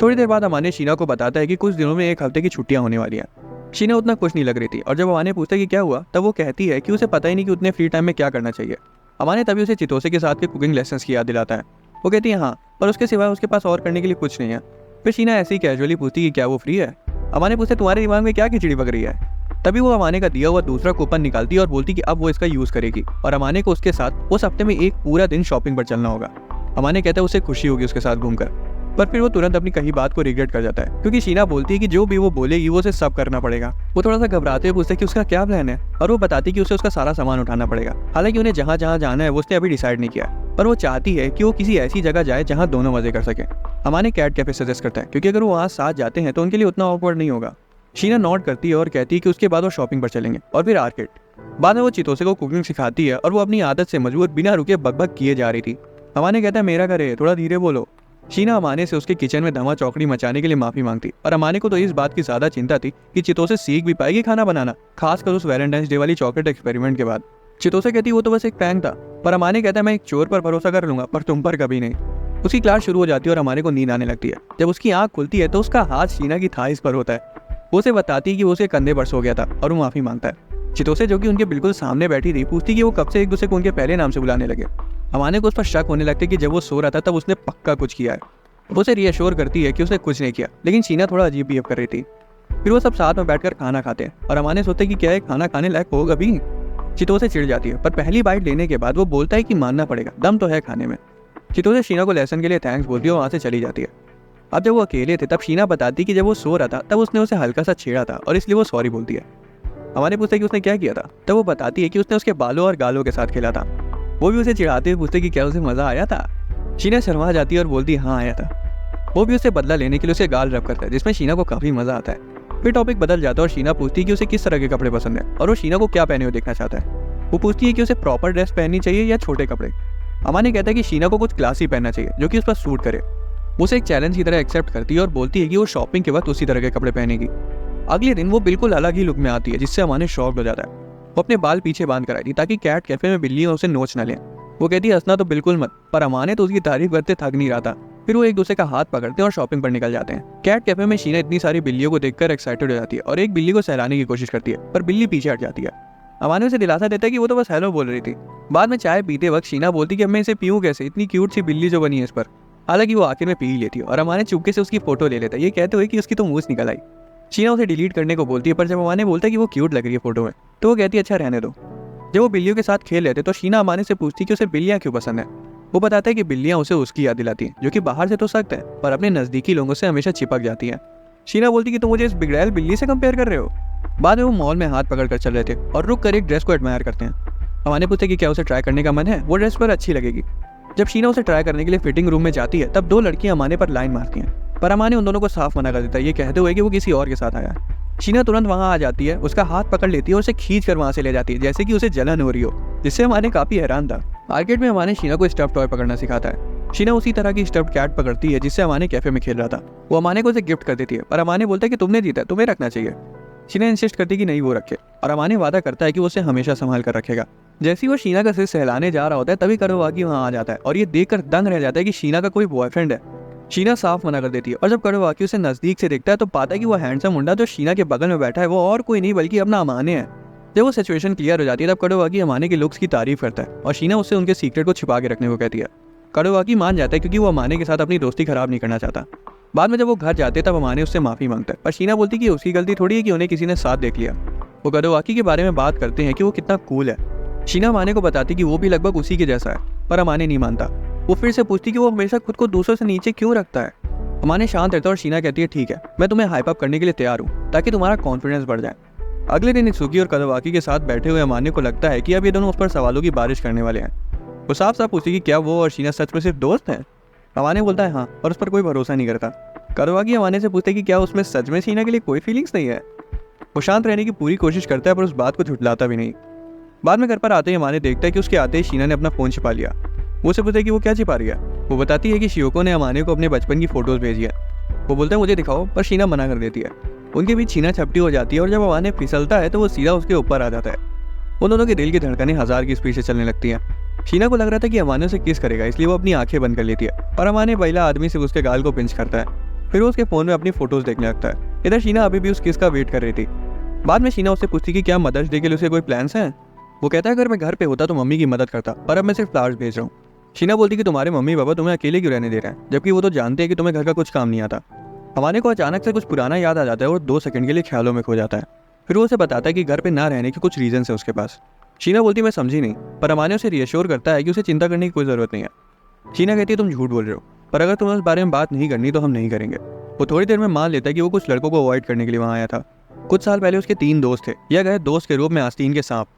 थोड़ी देर बाद अमाने शीना को बताता है कि कुछ दिनों में 1 हफ्ते की छुट्टियां होने वाली हैं। शीना उतना खुश नहीं लग रही थी और जब अमाने पूछता है कि क्या हुआ तब वो कहती है कि उसे पता ही नहीं कि उतने फ्री टाइम में क्या करना चाहिए। अमाने तभी उसे चितोसे के साथ के कुकिंग लेसन्स की याद दिलाता है। वो कहती है हाँ, पर उसके सिवाय उसके पास और करने के लिए कुछ नहीं है। फिर शीना ऐसे ही कैजुअली पूछती कि क्या वो फ्री है। अमाने पूछते तुम्हारे दिमाग में क्या खिचड़ी पक रही है। तभी वो अमाने का दिया हुआ दूसरा कूपन निकालती है और बोलती कि अब वो इसका यूज करेगी और अमाने को उसके साथ उस हफ्ते में एक पूरा दिन शॉपिंग पर चलना होगा। अमाने कहता है उसे खुशी होगी उसके साथ घूमकर, पर फिर वो तुरंत अपनी कही बात को रिग्रेट कर जाता है क्योंकि शीना बोलती है कि जो भी वो बोलेगी वो उसे सब करना पड़ेगा। वो थोड़ा सा घबराते हुए पूछते कि उसका क्या प्लान है और वो बताती कि उसे उसका सारा सामान उठाना पड़ेगा। हालांकि उन्हें जहाँ जहाँ जाना है वो उसने अभी डिसाइड नहीं किया, पर वो चाहती है कि वो किसी ऐसी जगह जाए जहाँ दोनों मजे कर सके। अमाने कैट कैफे सजेस्ट करता है क्योंकि अगर वो वहाँ साथ जाते हैं तो उनके लिए उतना ऑकवर्ड नहीं होगा। शीना नोट करती है और कहती है कि उसके बाद वो शॉपिंग पर चलेंगे और फिर आर्केड। बाद में वो चितोसे को कुकिंग सिखाती है और वो अपनी आदत से मजबूर बिना रुके बकबक किए जा रही थी। अमाने कहता है मेरा घर है, थोड़ा धीरे बोलो। शीना अमाने से उसके किचन में धमा चौकड़ी मचाने के लिए माफी मांगती और अमाने को तो इस बात की ज्यादा चिंता थी कि चितोसे सीख भी पाएगी खाना बनाना, खासकर उस वैलेंटाइंस डे वाली चॉकलेट एक्सपेरिमेंट के बाद। चितोसे कहती वो तो बस एक प्रैंक था, पर अमाने कहता है मैं एक चोर पर भरोसा कर लूंगा पर तुम पर कभी नहीं। उसकी क्लास शुरू हो जाती है और अमाने को नींद आने लगती है। जब उसकी आंख खुलती है तो उसका हाथ शीना की थाइस पर होता है। वो उसे बताती है कि वो उसे कंधे पर सो गया था और वो माफी मांगता है। चितोसे जो कि उनके बिल्कुल सामने बैठी थी पूछती कि वो कब से एक दूसरे को उनके पहले नाम से बुलाने लगे। अमाने को उस पर शक होने लगता है कि जब वो सो रहा था तब उसने पक्का कुछ किया है। वो उसे रिएश्योर करती है कि उसने कुछ नहीं किया, लेकिन शीना थोड़ा अजीब बिहेव कर रही थी। फिर वो सब साथ में बैठकर खाना खाते हैं और अमाने सोचते कि क्या है खाना खाने लायक होगा भी। चितोसे चिढ़ जाती है पर पहली बाइट लेने के बाद वो बोलता है कि मानना पड़ेगा, दम तो है खाने में। चितोसे शीना को लेसन के लिए थैंक्स बोलती है और वहाँ से चली जाती है। अब जब वो अकेले थे तब शीना बताती कि जब वो सो रहा था तब उसने उसे हल्का सा छेड़ा था और इसलिए वो सॉरी बोलती है। हमारे पूछते कि उसने क्या किया था तब वो बताती है कि उसने उसके बालों और गालों के साथ खेला था। वो भी उसे चिढ़ाते हुए पूछते कि क्या उसे मजा आया था। शीना शर्मा जाती है और बोलती हाँ आया था। वो भी उसे बदला लेने के लिए उसे गाल रब करता है जिसमें शीना को काफी मजा आता है। फिर टॉपिक बदल जाता है और शीना पूछती है कि उसे किस तरह के कपड़े पसंद है और वो शीना को क्या पहने हुए देखना चाहता है। वो पूछती है कि उसे प्रॉपर ड्रेस पहननी चाहिए या छोटे कपड़े। अमाने कहता है कि शीना को कुछ क्लासी पहनना चाहिए जो कि उस पर सूट करे। वो उसे एक चैलेंज की तरह एक्सेप्ट करती है और बोलती है कि वो शॉपिंग के वक्त उसी तरह के कपड़े पहनेगी। अगले दिन वो बिल्कुल अलग ही लुक में आती है जिससे अमाने शॉक्ड हो जाता है। वो अपने बाल पीछे बांध कर आई थी ताकि कैट कैफे में बिल्ली उसे नोच न ले। वो कहती है हंसना तो बिल्कुल मत, पर अमाने तो उसकी तारीफ करते थक नहीं रहा था। फिर वो एक दूसरे का हाथ पकड़ते हैं और शॉपिंग पर निकल जाते हैं। कैट कैफे में शीना इतनी सारी बिल्लियों को देखकर एक्साइटेड हो जाती है और एक बिल्ली को सहलाने की कोशिश करती है पर बिल्ली पीछे हट जाती है। अमाने उसे दिलासा देता है कि वो तो बस हेलो बोल रही थी। बाद में चाय पीते वक्त शीना बोलती कि अब मैं इसे पीऊँ कैसे, इतनी क्यूट सी बिल्ली जो बनी है इस पर। हालांकि वो आखिर में पी ही लेती है और अमाने चुपके से उसकी फोटो ले लेता है, ये कहते हुए कि उसकी तो मूंछ निकल आई। शीना उसे डिलीट करने को बोलती है पर जब अमाने बोलता है कि वो क्यूट लग रही है फोटो में तो वो कहती है अच्छा रहने दो। जब वो बिल्लियों के साथ खेल लेते तो शीना अमाने से पूछती कि उसे बिल्लियाँ क्यों पसंद है। वो बताता है कि बिल्लियाँ उसे उसकी याद दिलाती हैं जो कि बाहर से तो सख्त है पर अपने नजदीकी लोगों से हमेशा चिपक जाती है। शीना बोलती कि तुम मुझे इस बिगड़ैल बिल्ली से कंपेयर कर रहे हो। बाद में वो मॉल में हाथ पकड़ कर चल रहे थे और रुक कर एक ड्रेस को एडमायर करते हैं। अमाने पूछते कि क्या उसे ट्राई करने का मन है, वो ड्रेस पर अच्छी लगेगी। जब शीना उसे ट्राई करने के लिए फिटिंग रूम में जाती है तब 2 लड़कियां अमाने पर लाइन मारती हैं पर अमाने उन दोनों को साफ मना कर देता है, ये कहते हुए कि वो किसी और के साथ आया है। शीना तुरंत वहां आ जाती है, उसका हाथ पकड़ लेती है और उसे खींच कर वहां से ले जाती है जैसे कि उसे जलन हो रही हो, जिससे अमाने काफी हैरान था। मार्केट में अमाने शीना को स्टफ टॉय पकड़ना सिखाता है। शीना उसी तरह की स्टफ्ड कैट पकड़ती है जिससे अमाने कैफे में खेल रहा था। वो अमाने को उसे गिफ्ट कर देती है, पर अमाने बोलता है कि तुमने जीता, तुम्हें रखना चाहिए। शीना इंसिस्ट करती है कि नहीं वो रखे, और अमाने वादा करता है कि वो उसे हमेशा संभाल कर रखेगा। जैसे ही वो शीना का सिर सहलाने जा रहा होता है तभी करोवाकी वहाँ आ जाता है और ये देखकर दंग रह जाता है कि शीना का कोई बॉयफ्रेंड है। शीना साफ मना कर देती है, और जब करोवाकी उसे नजदीक से देखता है तो पाता है कि वो हैंडसम मुंडा जो शीना के बगल में बैठा है वो और कोई नहीं बल्कि अपना अमाने है। जब वो सिचुएशन क्लियर हो जाती है तब करोवाकी अमाने के लुक्स की तारीफ करता है और शीना उससे उनके सीक्रेट को छिपा के रखने को कहती है। करोवाकी मान जाता है क्योंकि वो अमाने के साथ अपनी दोस्ती खराब नहीं करना चाहता। बाद में जब वो घर जाते तब अमाने उससे माफी मांगता है, पर शीना बोलती कि उसकी गलती थोड़ी है कि उन्हें किसी ने साथ देख लिया। वो करोवाकी के बारे में बात करते हैं कि वो कितना कूल है। शीना अमाने को बताती कि वो भी लगभग उसी के जैसा है, पर अमाने नहीं मानता। वो फिर से पूछती कि वो हमेशा खुद को दूसरों से नीचे क्यों रखता है। अमाने शांत रहता है और शीना कहती है ठीक है, मैं तुम्हें हाइप अप करने के लिए तैयार हूँ ताकि तुम्हारा कॉन्फिडेंस बढ़ जाए। अगले दिन इत्सुकी और करोवाकी के साथ बैठे हुए अमाने को लगता है कि अब ये दोनों उस पर सवालों की बारिश करने वाले हैं। वो साफ साफ पूछती कि क्या वो और शीना सच में सिर्फ दोस्त हैं। अमाने बोलता है हाँ, और उस पर कोई भरोसा नहीं करता। करोवाकी अमाने से पूछते कि क्या उसमें सच में शीना के लिए कोई फीलिंग्स नहीं है। वो शांत रहने की पूरी कोशिश करता है पर उस बात को झुठलाता भी नहीं। बाद में घर पर आते ही अमाने देखता है कि उसके आते ही शीना ने अपना फोन छिपा लिया। वो उसे पूछता है कि वो क्या छिपा रही है। वो बताती है कि शियोको ने अमाने को अपने बचपन की फोटोज भेजी है। वो बोलता है मुझे दिखाओ, पर शीना मना कर देती है। उनके बीच छीना छपटी हो जाती है और जब अमाने फिसलता है तो वो सीधा उसके ऊपर आ जाता है। उन दोनों के दिल की धड़कनें 1000 की स्पीड से चलने लगती हैं। शीना को लग रहा था कि अमाने उसे किस करेगा, इसलिए वो अपनी आंखें बंद कर लेती है, पर अमाने महिला आदमी से उसके गाल को पिंच करता है। फिर वो उसके फोन में अपनी फोटोज देखने लगता है। इधर शीना अभी भी उस किस का वेट कर रही थी। बाद में शीना उससे पूछती कि क्या मदर्स डे के लिए उसके कोई प्लान्स हैं। वो कहता है अगर मैं घर पे होता तो मम्मी की मदद करता, पर अब मैं सिर्फ फ्लावर्स भेज रहा हूँ। शीना बोलती कि तुम्हारे मम्मी पापा तुम्हें अकेले क्यों रहने दे रहे हैं, जबकि वो तो जानते हैं कि तुम्हें घर का कुछ काम नहीं आता। अमाने को अचानक से कुछ पुराना याद आ जाता है और 2 सेकंड के लिए ख्यालों में खो जाता है। फिर वो उसे बताता है कि घर पे ना रहने के कुछ रीजन है उसके पास। शीना बोलती मैं समझी नहीं, पर अमाने उसे रियश्योर करता है कि उसे चिंता करने की कोई जरूरत नहीं है। शीना कहती है तुम झूठ बोल रहे हो, पर अगर तुम्हें उस बारे में बात नहीं करनी तो हम नहीं करेंगे। वो थोड़ी देर में मान लेता है कि वो कुछ लड़कों को अवॉइड करने के लिए वहाँ आया था। कुछ साल पहले उसके 3 दोस्त थे, यह गए दोस्त के रूप में आस्तीन के सांप।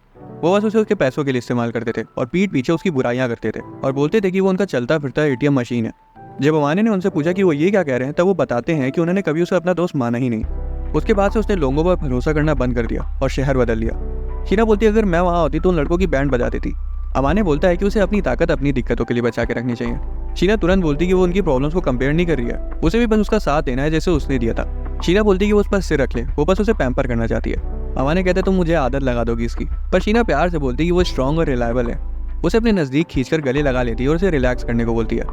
वो बस उसे उसके पैसों के लिए इस्तेमाल करते थे और पीठ पीछे उसकी बुराइयां करते थे और बोलते थे कि वो उनका चलता फिरता एटीएम मशीन है। जब अमाने ने उनसे पूछा कि वो ये क्या कह रहे हैं, तब वो बताते हैं कि उन्होंने कभी उसे अपना दोस्त माना ही नहीं। उसके बाद से उसने लोगों पर भरोसा करना बंद कर दिया और शहर बदल लिया। शीना बोलती है अगर मैं वहाँ होती तो उन लड़कों की बैंड बजा देती। अमाने बोलता है कि उसे अपनी ताकत अपनी दिक्कतों के लिए बचा के रखनी चाहिए। शीना तुरंत बोलती कि वो उनकी प्रॉब्लम्स को कंपेयर नहीं कर रही है, उसे भी बस उसका साथ देना है जैसे उसने दिया था। शीना बोलती कि वो उस पर सिर रख ले, वो बस उसे पैम्पर करना चाहती है। अमाने कहते तुम मुझे आदत लगा दोगी इसकी, पर शीना प्यार से बोलती कि वो स्ट्रॉन्ग और रिलायबल है। उसे अपने नजदीक खींचकर गले लगा लेती है और उसे रिलैक्स करने को बोलती है।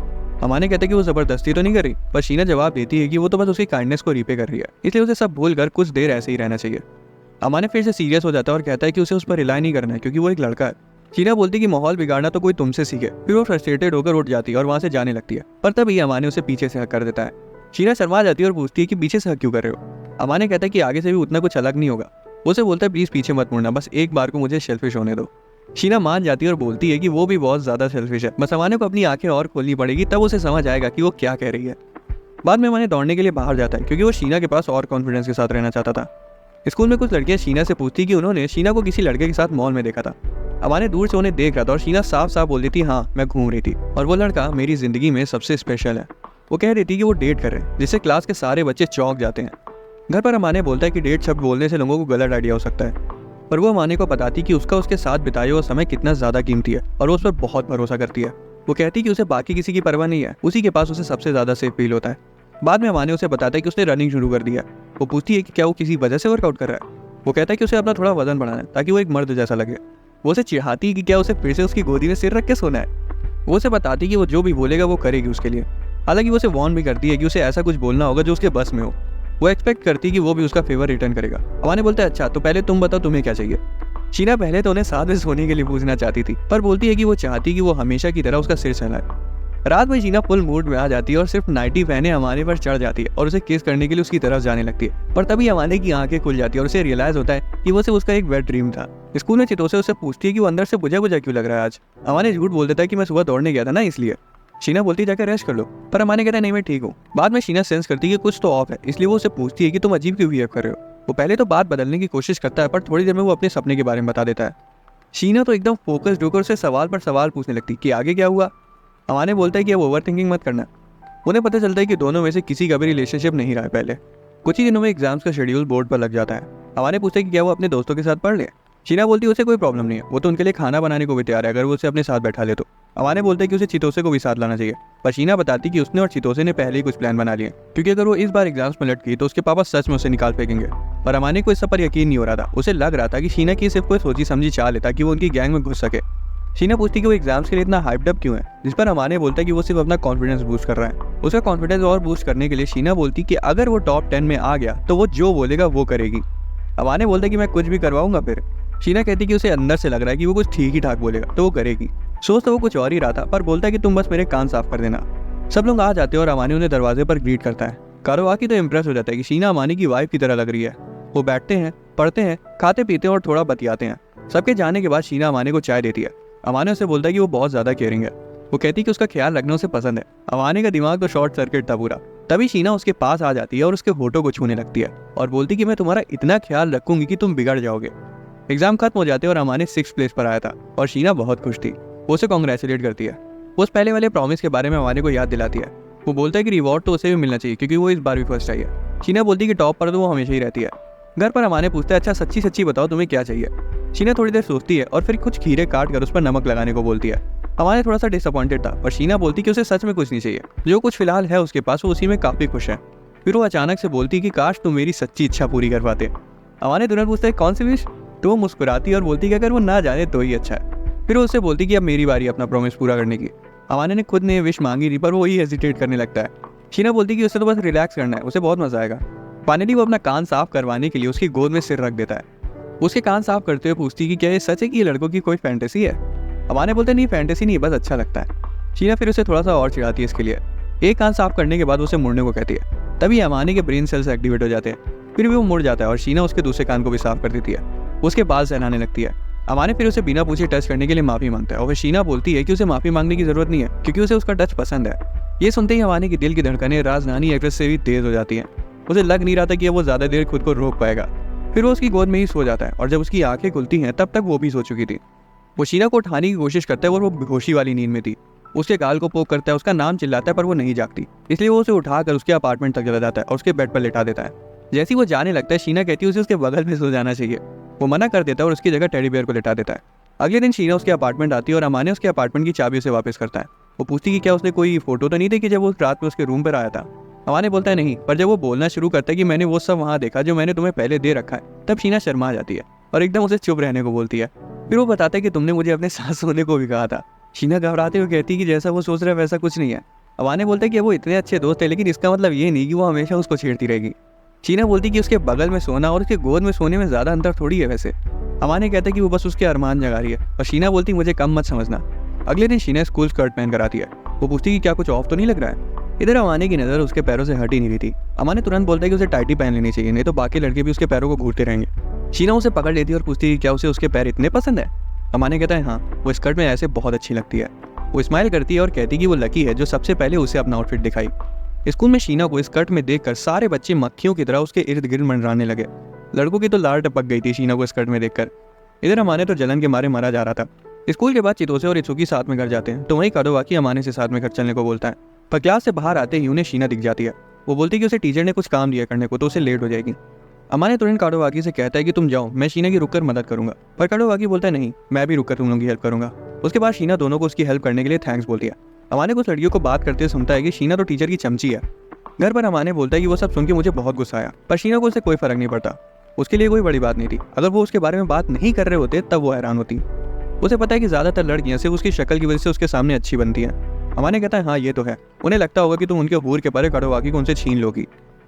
अमाने कहते कि वो जबरदस्ती तो नहीं कर रही, पर शीना जवाब देती है कि वो तो बस उसकी काइंडनेस को रीपे कर रही है, इसलिए उसे सब भूल कर कुछ देर ऐसे ही रहना चाहिए। अमाने फिर से सीरियस हो जाता है और कहता है कि उसे उस पर रिलाई नहीं करना है क्योंकि वो एक लड़का है। शीना बोलती कि माहौल बिगाड़ना तो कोई तुमसे सीखे। फिर वो फ्रस्ट्रेटेड होकर उठ जाती है और वहां से जाने लगती है, पर तभी अमाने उसे पीछे से हक कर देता है। शीना शर्मा जाती है और पूछती है कि पीछे से हक क्यों कर रहे हो। अमाने कहता है कि आगे से भी उतना कुछ अलग नहीं होगा। वो उसे बोलता है प्लीज पीछे मत मुड़ना, बस एक बार को मुझे सेल्फिश होने दो। शीना मान जाती है और बोलती है कि वो भी बहुत ज्यादा सेल्फिश है, बस अमाने को अपनी आंखें और खोलनी पड़ेगी तब उसे समझ आएगा कि वो क्या कह रही है। बाद में अमाने दौड़ने के लिए बाहर जाता है क्योंकि वो शीना के पास और कॉन्फिडेंस के साथ रहना चाहता था। स्कूल में कुछ लड़कियां शीना से पूछती कि उन्होंने शीना को किसी लड़के के साथ मॉल में देखा था। अमाने दूर से उन्हें देख रहा था और शीना साफ साफ बोल देती हाँ मैं घूम रही थी और वो लड़का मेरी जिंदगी में सबसे स्पेशल है। वो कह रही थी कि वो डेट कर रहे हैं, जिससे क्लास के सारे बच्चे चौंक जाते हैं। घर पर अमाने बोलता है कि डेट शब्द बोलने से लोगों को गलत आइडिया हो सकता है, पर वो अमाने को बताती कि उसका उसके साथ बिताया हुआ समय कितना ज्यादा कीमती है और वो उस पर बहुत भरोसा करती है। वो कहती कि उसे बाकी किसी की परवाह नहीं है, उसी के पास उसे सबसे ज्यादा सेफ फील होता है। बाद में अमाने उसे बताता है कि उसने रनिंग शुरू कर दिया। वो पूछती है कि क्या वो किसी वजह से वर्कआउट कर रहा है। वो कहता है कि उसे अपना थोड़ा वजन बढ़ाना है ताकि वो एक मर्द जैसा लगे। वो उसे चिढ़ाती है कि क्या उसे फिर से उसकी गोदी में सिर रख के सोना है। वो उसे बताती कि वो जो भी बोलेगा वो करेगी उसके लिए। हालांकि वो उसे वार्न भी करती है कि उसे ऐसा कुछ बोलना होगा जो उसके बस में हो। वो एक्सपेक्ट करती कि वो भी उसका फेवर रिटर्न करेगा। अमाने बोलता है अच्छा तो पहले तुम बताओ तुम्हें क्या चाहिए। शीना पहले तो उन्हें साथ में सोने के लिए पूछना चाहती थी, पर बोलती है कि वो चाहती कि वो हमेशा की तरह उसका सिर सहलाए। रात में शीना फुल मूड में आ जाती है और सिर्फ नाइटी पहने अमाने पर चढ़ जाती है और उसे किस करने के लिए उसकी तरफ जाने लगती है, पर तभी अमाने की आंखें खुल जाती है और उसे रियलाइज होता है कि वो सिर्फ उसका एक वेट ड्रीम था। स्कूल में चितोसे उससे पूछती है कि वो अंदर से बुझा बुझा क्यों लग रहा है आज। अमाने झूठ बोल देता है कि मैं सुबह दौड़ने गया था ना इसलिए। शीना बोलती जाकर रेस्ट कर लो, पर अमाने कहता है नहीं मैं ठीक हूँ। बाद में शीना सेंस करती है कि कुछ तो ऑफ है, इसलिए वो उसे पूछती है कि तुम अजीब क्यों बिहेव कर रहे हो। वो पहले तो बात बदलने की कोशिश करता है, पर थोड़ी देर में वो अपने सपने के बारे में बता देता है। शीना तो एकदम फोकस्ड होकर उसे सवाल पर सवाल पूछने लगती कि आगे क्या हुआ। अमाने बोलता है कि अब ओवर थिंकिंग मत करना। उन्हें पता चलता है कि दोनों में से किसी का भी रिलेशनशिप नहीं रहा है पहले। कुछ ही दिनों में एग्जाम्स का शेड्यूल बोर्ड पर लग जाता है। अमाने पूछता है कि क्या वो अपने दोस्तों के साथ पढ़ ले। शीना बोलती है उसे कोई प्रॉब्लम नहीं है, वो तो उनके लिए खाना बनाने को भी तैयार है अगर वो उसे अपने साथ बैठा ले तो। अमाने बोलते हैं कि उसे चितोसे को भी साथ लाना चाहिए, पर शीना बताती कि उसने और चितोसे ने पहले ही कुछ प्लान बना लिए, क्योंकि अगर वो इस बार एग्जाम्स में लट गई तो उसके पापा सच में उसे निकाल फेंकेंगे। पर अमाने को इस सब पर यकीन नहीं हो रहा था, उसे लग रहा था कि शीना की सिर्फ कोई सोची समझी चाल है ताकि वो उनकी गैंग में घुस सके। शीना पूछती कि वो एग्जाम्स के लिए इतना हाइप्ड अप क्यों है, जिस पर अमाने बोलता है कि वो सिर्फ अपना कॉन्फिडेंस बूस्ट कर रहा है। उसका कॉन्फिडेंस और बूस्ट करने के लिए शीना बोलती कि अगर वो टॉप 10 में आ गया तो वो जो बोलेगा वो करेगी। अमाने बोलता है कि मैं कुछ भी करवाऊंगा फिर। शीना कहती कि उसे अंदर से लग रहा है कि वो कुछ ठीक ही ठाक बोलेगा तो वो करेगी। सोच तो वो कुछ और ही रहा था, पर बोलता है कि तुम बस मेरे कान साफ कर देना। सब लोग आ जाते हैं और अमाने उन्हें दरवाजे पर ग्रीट करता है। कारोवाकी तो इम्प्रेस हो जाता है कि शीना अमाने की वाइफ की तरह लग रही है। वो बैठते हैं, पढ़ते हैं, खाते पीते हैं और थोड़ा बतियाते हैं। सबके जाने के बाद शीना अमाने को चाय देती है। अमाने उसे बोलता है कि वो बहुत ज्यादा केयरिंग है। वो कहती है कि उसका ख्याल रखना उसे पसंद है। अमाने का दिमाग तो शॉर्ट सर्किट था पूरा। तभी शीना उसके पास आ जाती है और उसके होठों को छूने लगती है और बोलती कि मैं तुम्हारा इतना ख्याल रखूंगी कि तुम बिगड़ जाओगे। एग्जाम खत्म हो जाते हैं और अमाने 6th प्लेस पर आया था और शीना बहुत खुश थी। वो उसे कॉन्ग्रेचुलेट करती है। वो उस पहले वाले प्रॉमिस के बारे में अमाने को याद दिलाती है। वो बोलता है कि रिवॉर्ड तो उसे भी मिलना चाहिए क्योंकि वो इस बार भी फर्स्ट आई है। शीना बोलती है कि टॉप पर तो वो हमेशा ही रहती है। घर पर अमाने पूछता है अच्छा सच्ची सच्ची बताओ तुम्हें क्या चाहिए। शीना थोड़ी देर सोचती है और फिर कुछ खीरे काट कर उस पर नमक लगाने को बोलती है। अमाने थोड़ा सा डिसअपॉइंटेड था, पर शीना बोलती कि उसे सच में कुछ नहीं चाहिए, जो कुछ फिलहाल है उसके पास वो उसी में काफी खुश है। फिर वो अचानक से बोलती कि काश तुम मेरी सच्ची इच्छा पूरी कर पाते। अमाने तुरंत पूछता है कौन सी विश, तो वो मुस्कुराती और बोलती कि अगर वो ना जाने तो ही अच्छा है। फिर वो उससे बोलती कि अब मेरी बारी अपना प्रॉमिस पूरा करने की। अमाने ने खुद ने विश मांगी थी, पर वो ही हेजिटेट करने लगता है। शीना बोलती कि उसे तो बस रिलैक्स करना है, उसे बहुत मजा आएगा। फाइनली वो अपना कान साफ करवाने के लिए उसकी गोद में सिर रख देता है। उसके कान साफ करते हुए पूछती कि क्या ये सच है कि ये लड़कों की कोई फैंटेसी है। अमाने बोलते नहीं फैंटेसी नहीं, बस अच्छा लगता है। शीना फिर उसे थोड़ा सा और चिढ़ाती है इसके लिए। एक कान साफ करने के बाद उसे मुड़ने को कहती है। तभी अमाने के ब्रेन सेल्स एक्टिवेट हो जाते हैं। फिर भी वो मुड़ जाता है और शीना उसके दूसरे कान को भी साफ कर देती है। उसके बाल सहलाने लगती है। अमाने फिर उसे बिना पूछे टच करने के लिए माफी मांगता है और फिर शीना बोलती है कि उसे माफी मांगने की जरूरत नहीं है क्योंकि उसे उसका टच पसंद है। ये सुनते ही अमाने की दिल की धड़कनें राजधानी एक्सप्रेस से भी तेज हो जाती हैं। उसे लग नहीं रहा था कि वो ज्यादा देर खुद को रोक पाएगा। फिर वो उसकी गोद में ही सो जाता है और जब उसकी आंखें खुलती हैं तब तक वो भी सो चुकी थी। वो शीना को उठाने की कोशिश करता है और वो बेहोशी वाली नींद में थी। उसके गाल को पोक करता है, उसका नाम चिल्लाता है, पर वो नहीं जागती। इसलिए वो उसे उठाकर उसके अपार्टमेंट तक चला जाता है और उसके बेड पर लेटा देता है। जैसे ही वो जाने लगता है शीना कहती है उसे उसके बगल में सो जाना चाहिए। वो मना कर देता है और उसकी जगह टेडी बेयर को लेटा देता है। अगले दिन शीना उसके अपार्टमेंट आती है और अमाने उसके अपार्टमेंट की चाबी उसे वापस करता है। वो पूछती कि क्या उसने कोई फोटो तो नहीं देखी जब वो रात में उसके रूम पर आया था। अमाने बोलता है नहीं, पर जब वो बोलना शुरू करता है कि मैंने वो सब वहाँ देखा जो मैंने तुम्हें पहले दे रखा है, तब शीना शर्मा जाती है और एकदम उसे चुप रहने को बोलती है। फिर वो बताता है कि तुमने मुझे अपने साथ सोने को भी कहा था। शीना घबराते हुए कहती है कि जैसा वो सोच रहा है वैसा कुछ नहीं है। अमाने बोलता है कि वो इतने अच्छे दोस्त है, लेकिन इसका मतलब ये नहीं कि वो हमेशा उसको छेड़ती रहेगी। शीना बोलती कि उसके बगल में सोना और उसके गोद में सोने में ज्यादा अंतर थोड़ी है वैसे। अमाने कहता है कि वो बस उसके अरमान जगा रही है और शीना बोलती मुझे कम मत समझना। अगले दिन शीना स्कूल स्कर्ट पहन कर आती है। वो पूछती कि क्या कुछ ऑफ तो नहीं लग रहा है। इधर अमाने की नज़र उसके पैरों से हट ही नहीं रही थी। अमाने तुरंत बोलता है कि उसे टाइटी पहन लेनी चाहिए, नहीं तो बाकी लड़के भी उसके पैरों को घूरते रहेंगे। शीना उसे पकड़ लेती है और पूछती है क्या उसे उसके पैर इतने पसंद है। अमाने कहता है हाँ, वो स्कर्ट में ऐसे बहुत अच्छी लगती है। वो स्माइल करती है और कहती है कि वो लकी है जो सबसे पहले उसे अपना आउटफिट दिखाई। स्कूल में शीना को स्कर्ट में देखकर सारे बच्चे मक्खियों की तरह उसके इर्द गिर्द मंडराने लगे। लड़कों की तो लार टपक गई थी शीना को स्कर्ट में देखकर। इधर अमाने तो जलन के मारे मरा जा रहा था। स्कूल के बाद चितोसे और इत्सुकी साथ में घर जाते हैं, तो वहीं कादोवाकी अमाने से साथ में घर चलने को बोलता है। पर क्लास से बाहर आते ही उन्हें शीना दिख जाती है। वो बोलती है कि उसे टीचर ने कुछ काम दिया करने को, तो उसे लेट हो जाएगी। अमाने तुरंत कादोवाकी से कहता है कि तुम जाओ, मैं शीना की रुककर मदद करूंगा। पर कादोवाकी बोलता है नहीं, मैं भी रुककर तुम लोगों की हेल्प करूंगा। उसके बाद शीना दोनों को उसकी हेल्प करने के लिए थैंक्स बोलती है। अमाने कुछ लड़कियों को बात करते हुए सुनता है कि शीना तो टीचर की चमची है। घर पर अमाने बोलता है कि वो सब सुन के मुझे बहुत गुस्सा आया, पर शीना को उससे कोई फर्क नहीं पड़ता। उसके लिए कोई बड़ी बात नहीं थी। अगर वो उसके बारे में बात नहीं कर रहे होते तब वो हैरान होती। उसे पता है कि ज्यादातर लड़कियां सिर्फ उसकी शक्ल की वजह से उसके सामने अच्छी बनती हैं। अमाने कहता है हाँ ये तो है। उन्हें लगता होगा कि तुम उनके हूर के परे कादोवाकी को उनसे छीन लोगी।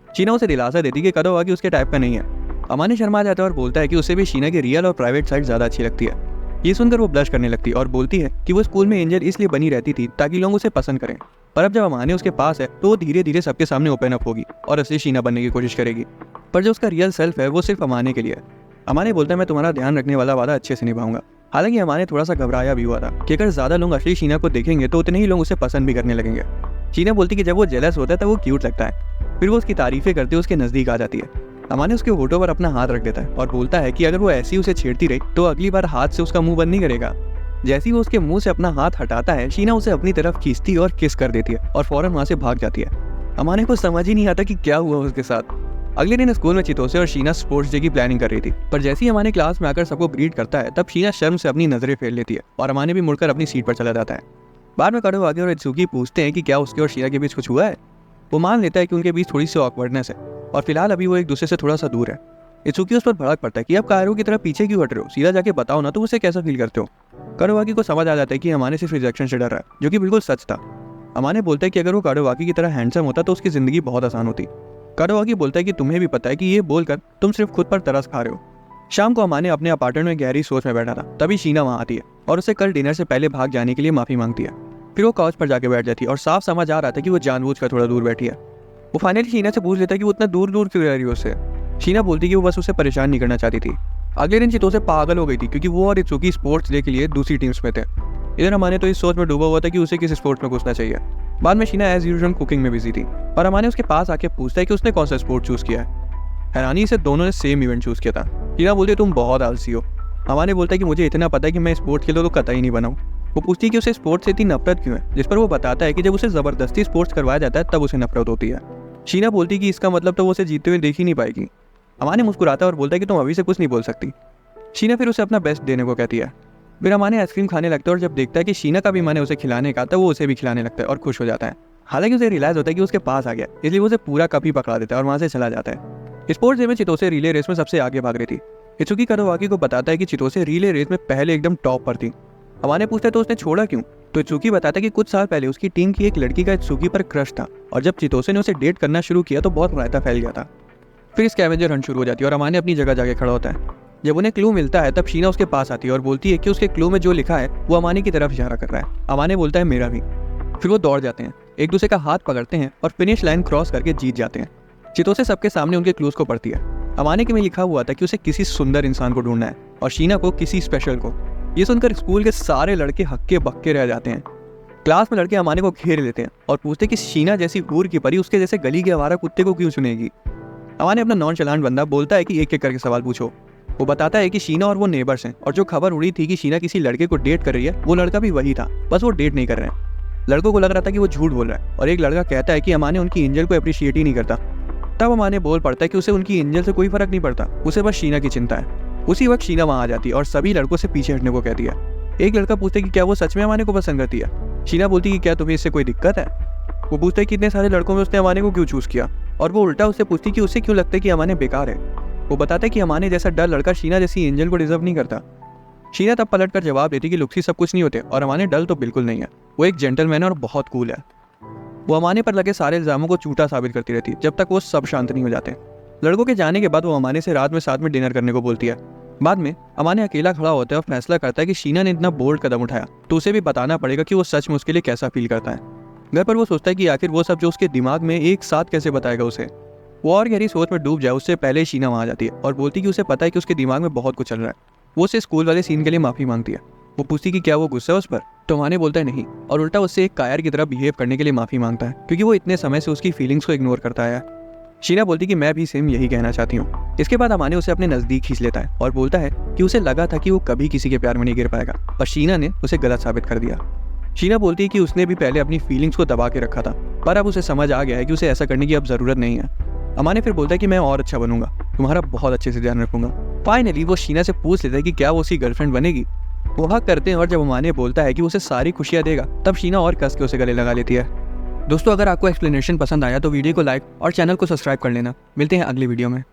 शीना उसे दिलासा देती कि कादोवाकी उसके टाइप का नहीं है। अमाने शर्मा जाता है और बोलता है कि उसे भी शीना की रियल और प्राइवेट साइड ज्यादा अच्छी लगती है। ये सुनकर वो ब्लश करने लगती है और बोलती है कि वो स्कूल में एंजल इसलिए बनी रहती थी ताकि लोग उसे पसंद करें, पर अब जब अमाने उसके पास है तो वो धीरे धीरे सबके सामने ओपन अप होगी और असली शीना बनने की कोशिश करेगी। पर जो उसका रियल सेल्फ है वो सिर्फ अमाने के लिए है। अमाने बोलता है मैं तुम्हारा ध्यान रखने वाला वादा अच्छे से निभाऊंगा। हालांकि अमाने थोड़ा सा घबराया भी हुआ था कि अगर ज्यादा लोग असली शीना को देखेंगे तो उतने ही लोग उसे पसंद भी करने लगेंगे। शीना बोलती कि जब वो जेलस होता है तब वो क्यूट लगता है। फिर वो उसकी तारीफें करते हुए उसके नजदीक आ जाती है। अमाने उसके होठों पर अपना हाथ रख देता है और बोलता है कि अगर वो ऐसी उसे छेड़ती रही तो अगली बार हाथ से उसका मुंह बंद नहीं करेगा। जैसे ही वो उसके मुंह से अपना हाथ हटाता है, शीना उसे अपनी तरफ खींचती है और किस कर देती है और फौरन वहां से भाग जाती है। अमाने को समझ ही नहीं आता कि क्या हुआ उसके साथ। अगले दिन स्कूल में चितोसे और शीना स्पोर्ट्स डे की प्लानिंग कर रही थी, पर जैसे ही अमाने क्लास में आकर सबको ग्रीट करता है तब शीना शर्म से अपनी नजरें फेर लेती है और अमाने भी मुड़कर अपनी सीट पर चला जाता है। बाद में काडोवाकी और इत्सुकी पूछते हैं कि क्या उसके और शीना के बीच कुछ हुआ है। वो मान लेता है कि उनके बीच थोड़ी सी ऑकवर्डनेस है और फिलहाल अभी वो एक दूसरे से थोड़ा सा दूर है। इत्सुकी उस पर भड़क पड़ता है कि आप कायरो की तरह पीछे क्यों हट रहे हो, सीधा जाके बताओ ना, तो उसे कैसा फील करते हो। काडोवाकी को समझ आ जाता है कि अमाने सिर्फ रिजेक्शन से डर रहा है, जो कि बिल्कुल सच था। अमाने बोलता है कि अगर वो काडोवाकी की तरह हैंडसम होता तो उसकी जिंदगी बहुत आसान होती। काडोवाकी बोलता है कि तुम्हें भी पता है कि ये बोलकर तुम सिर्फ खुद पर तरस खा रहे हो। शाम को अमाने अपने अपार्टमेंट में गहरी सोच में बैठा था, तभी शीना वहाँ आती है और उसे कल डिनर से पहले भाग जाने के लिए माफी मांगती है। फिर वो काउच पर जाके बैठ जाती है और साफ समझ आ रहा था कि वो जानबूझकर थोड़ा दूर बैठी है। वो फाइनली शीना से पूछ लेता है कि वो इतना दूर दूर क्यों रह रही है उससे। शीना बोलती है कि वो बस उसे परेशान नहीं करना चाहती थी। अगले दिन चितोसे पागल हो गई थी क्योंकि वो और इत्सुकी स्पोर्ट्स डे के लिए दूसरी टीम्स में थे। इधर अमाने तो इस सोच में डूबा हुआ था कि उसे किस स्पोर्ट्स में घुसना चाहिए। बाद में शीना एज यूजुअल कुकिंग में बिजी थी और अमाने उसके पास आके पूछता है कि उसने कौन सा स्पोर्ट चूज किया है। हैरानी से दोनों ने सेम इवेंट चूज किया था। शीना बोलती है तुम बहुत आलसी हो। अमाने बोलता है कि मुझे इतना पता है कि मैं स्पोर्ट्स के लिए तो कतई नहीं बनाऊं। वो पूछती है कि उसे स्पोर्ट्स से इतनी नफरत क्यों है, जिस पर वो बताता है कि जब उसे जबरदस्ती स्पोर्ट्स करवाया जाता है तब उसे नफरत होती है। शीना बोलती है कि इसका मतलब तो वो उसे जीतते हुए देख ही नहीं पाएगी। अमाने मुस्कुराता है और बोलता है कि तुम अभी से कुछ नहीं बोल सकती। शीना फिर उसे अपना बेस्ट देने को कहती है। फिर अमाने आइसक्रीम खाने लगता है और जब देखता है कि शीना का भी मन है उसे खिलाने का, तब वो उसे भी खिलाने लगता है और खुश हो जाता है। हालांकि उसे रियलाइज होता है कि उसके पास आ गया, इसलिए वो उसे पूरा कप ही पकड़ा देता है और वहां से चला जाता है। स्पोर्ट्स डे में चितोसे रिले रेस में सबसे आगे भाग रही थी। इत्सुकी काडोवाकी को बताता है कि चितोसे रिले रेस में पहले एकदम टॉप पर थी। अमाने पूछता है तो उसने छोड़ा क्यों, तो इत्सुकी बताता है कि कुछ साल पहले उसकी टीम की एक लड़की का इत्सुकी पर क्रश था और जब चितोसे ने उसे डेट करना शुरू किया तो बहुत रायता फैल गया था। फिर स्कैवेंजर हंट शुरू हो जाती है और अमाने अपनी जगह जाके खड़ा होता है। जब उन्हें क्लू मिलता है तब शीना उसके पास आती है और बोलती है कि उसके क्लू में जो लिखा है वो अमाने की तरफ इशारा कर रहा है। अमाने बोलता है मेरा भी। फिर वो दौड़ जाते हैं, एक दूसरे का हाथ पकड़ते हैं और फिनिश लाइन क्रॉस करके जीत जाते हैं। चितोसे सबके सामने उनके क्लूज को पढ़ती है। अमाने के में लिखा हुआ था कि उसे किसी सुंदर इंसान को ढूंढना है और शीना को किसी स्पेशल को। ये सुनकर स्कूल के सारे लड़के हक्के बक्के रह जाते हैं। क्लास में लड़के अमाने को घेर लेते हैं और पूछते कि शीना जैसी हूर की परी उसके जैसे गली के आवारा कुत्ते को क्यों चुनेगी। अमाने अपना नॉन चलान बंदा बोलता है कि एक एक करके सवाल पूछो। वो बताता है कि शीना और वो नेबर्स हैं और जो खबर उड़ी थी कि शीना किसी लड़के को डेट कर रही है वो लड़का भी वही था, बस वो डेट नहीं कर रहे हैं। लड़कों को लग रहा था कि वो झूठ बोल रहा है और एक लड़का कहता है कि अमाने उनकी एंजल को अप्रिशिएट ही नहीं करता। तब अमाने बोल पड़ता है कि उसे उनकी एंजल से कोई फर्क नहीं पड़ता, उसे बस शीना की चिंता है। उसी वक्त शीना वहां आ जाती है और सभी लड़कों से पीछे हटने को कहती है। एक लड़का पूछता है कि क्या वो सच में अमाने को पसंद करती है। शीना बोलती है कि क्या तुम्हें इससे कोई दिक्कत है। वो पूछता है कि इतने सारे लड़कों में उसने अमाने को क्यों चूज किया और वो उल्टा उससे पूछती कि उसे क्यों लगता है कि अमाने बेकार है। वो बताता है कि अमाने जैसा डर लड़का शीना जैसी एंजल को डिजर्व नहीं करता। शीना तब पलटकर जवाब देती कि लुक्स ही सब कुछ नहीं होते और अमाने डल तो बिल्कुल नहीं है, वो एक जेंटलमैन है और बहुत कूल है। वो अमाने पर लगे सारे इल्जामों को झूठा साबित करती रहती है जब तक वो सब शांत नहीं हो जाते। लड़कों के जाने के बाद वो अमाने से रात में साथ में डिनर करने को बोलती है। बाद में अमाने अकेला खड़ा होता है और फैसला करता है कि शीना ने इतना बोल्ड कदम उठाया तो उसे भी बताना पड़ेगा कि वो सच में उसके लिए कैसा फील करता है। घर पर वो सोचता है कि आखिर वो सब जो उसके दिमाग में एक साथ कैसे बताएगा उसे। वो और गहरी सोच में डूब जाए उससे पहले शीना वहां जाती है और बोलती कि उसे पता है कि उसके दिमाग में बहुत कुछ चल रहा है। वो उससे स्कूल वाले सीन के लिए माफी मांगती है। वो पूछती कि क्या वो गुस्सा है उस पर, तो अमाने बोलता है नहीं और उल्टा उससे एक कायर की तरह बिहेव करने के लिए माफी मांगता है क्योंकि वो इतने समय से उसकी फीलिंग्स को इग्नोर करता है। शीना बोलती कि मैं भी सेम यही कहना चाहती हूँ। इसके बाद अमाने उसे अपने नजदीक खींच लेता है और बोलता है कि उसे लगा था कि वो कभी किसी के प्यार में नहीं गिर पाएगा पर शीना ने उसे गलत साबित कर दिया। शीना बोलती है कि उसने भी पहले अपनी फीलिंग्स को दबा के रखा था पर अब उसे समझ आ गया है कि उसे ऐसा करने की अब जरूरत नहीं है। अमाने फिर बोलता है कि मैं और अच्छा बनूंगा, तुम्हारा बहुत अच्छे से ध्यान रखूंगा। फाइनली वो शीना से पूछ लेता है कि क्या वो उसकी गर्लफ्रेंड बनेगी। वो हक करते हैं और जब अमाने बोलता है कि उसे सारी खुशियां देगा तब शीना और कस के उसे गले लगा लेती है। दोस्तों अगर आपको एक्सप्लेनेशन पसंद आया तो वीडियो को लाइक और चैनल को सब्सक्राइब कर लेना। मिलते हैं अगली वीडियो में।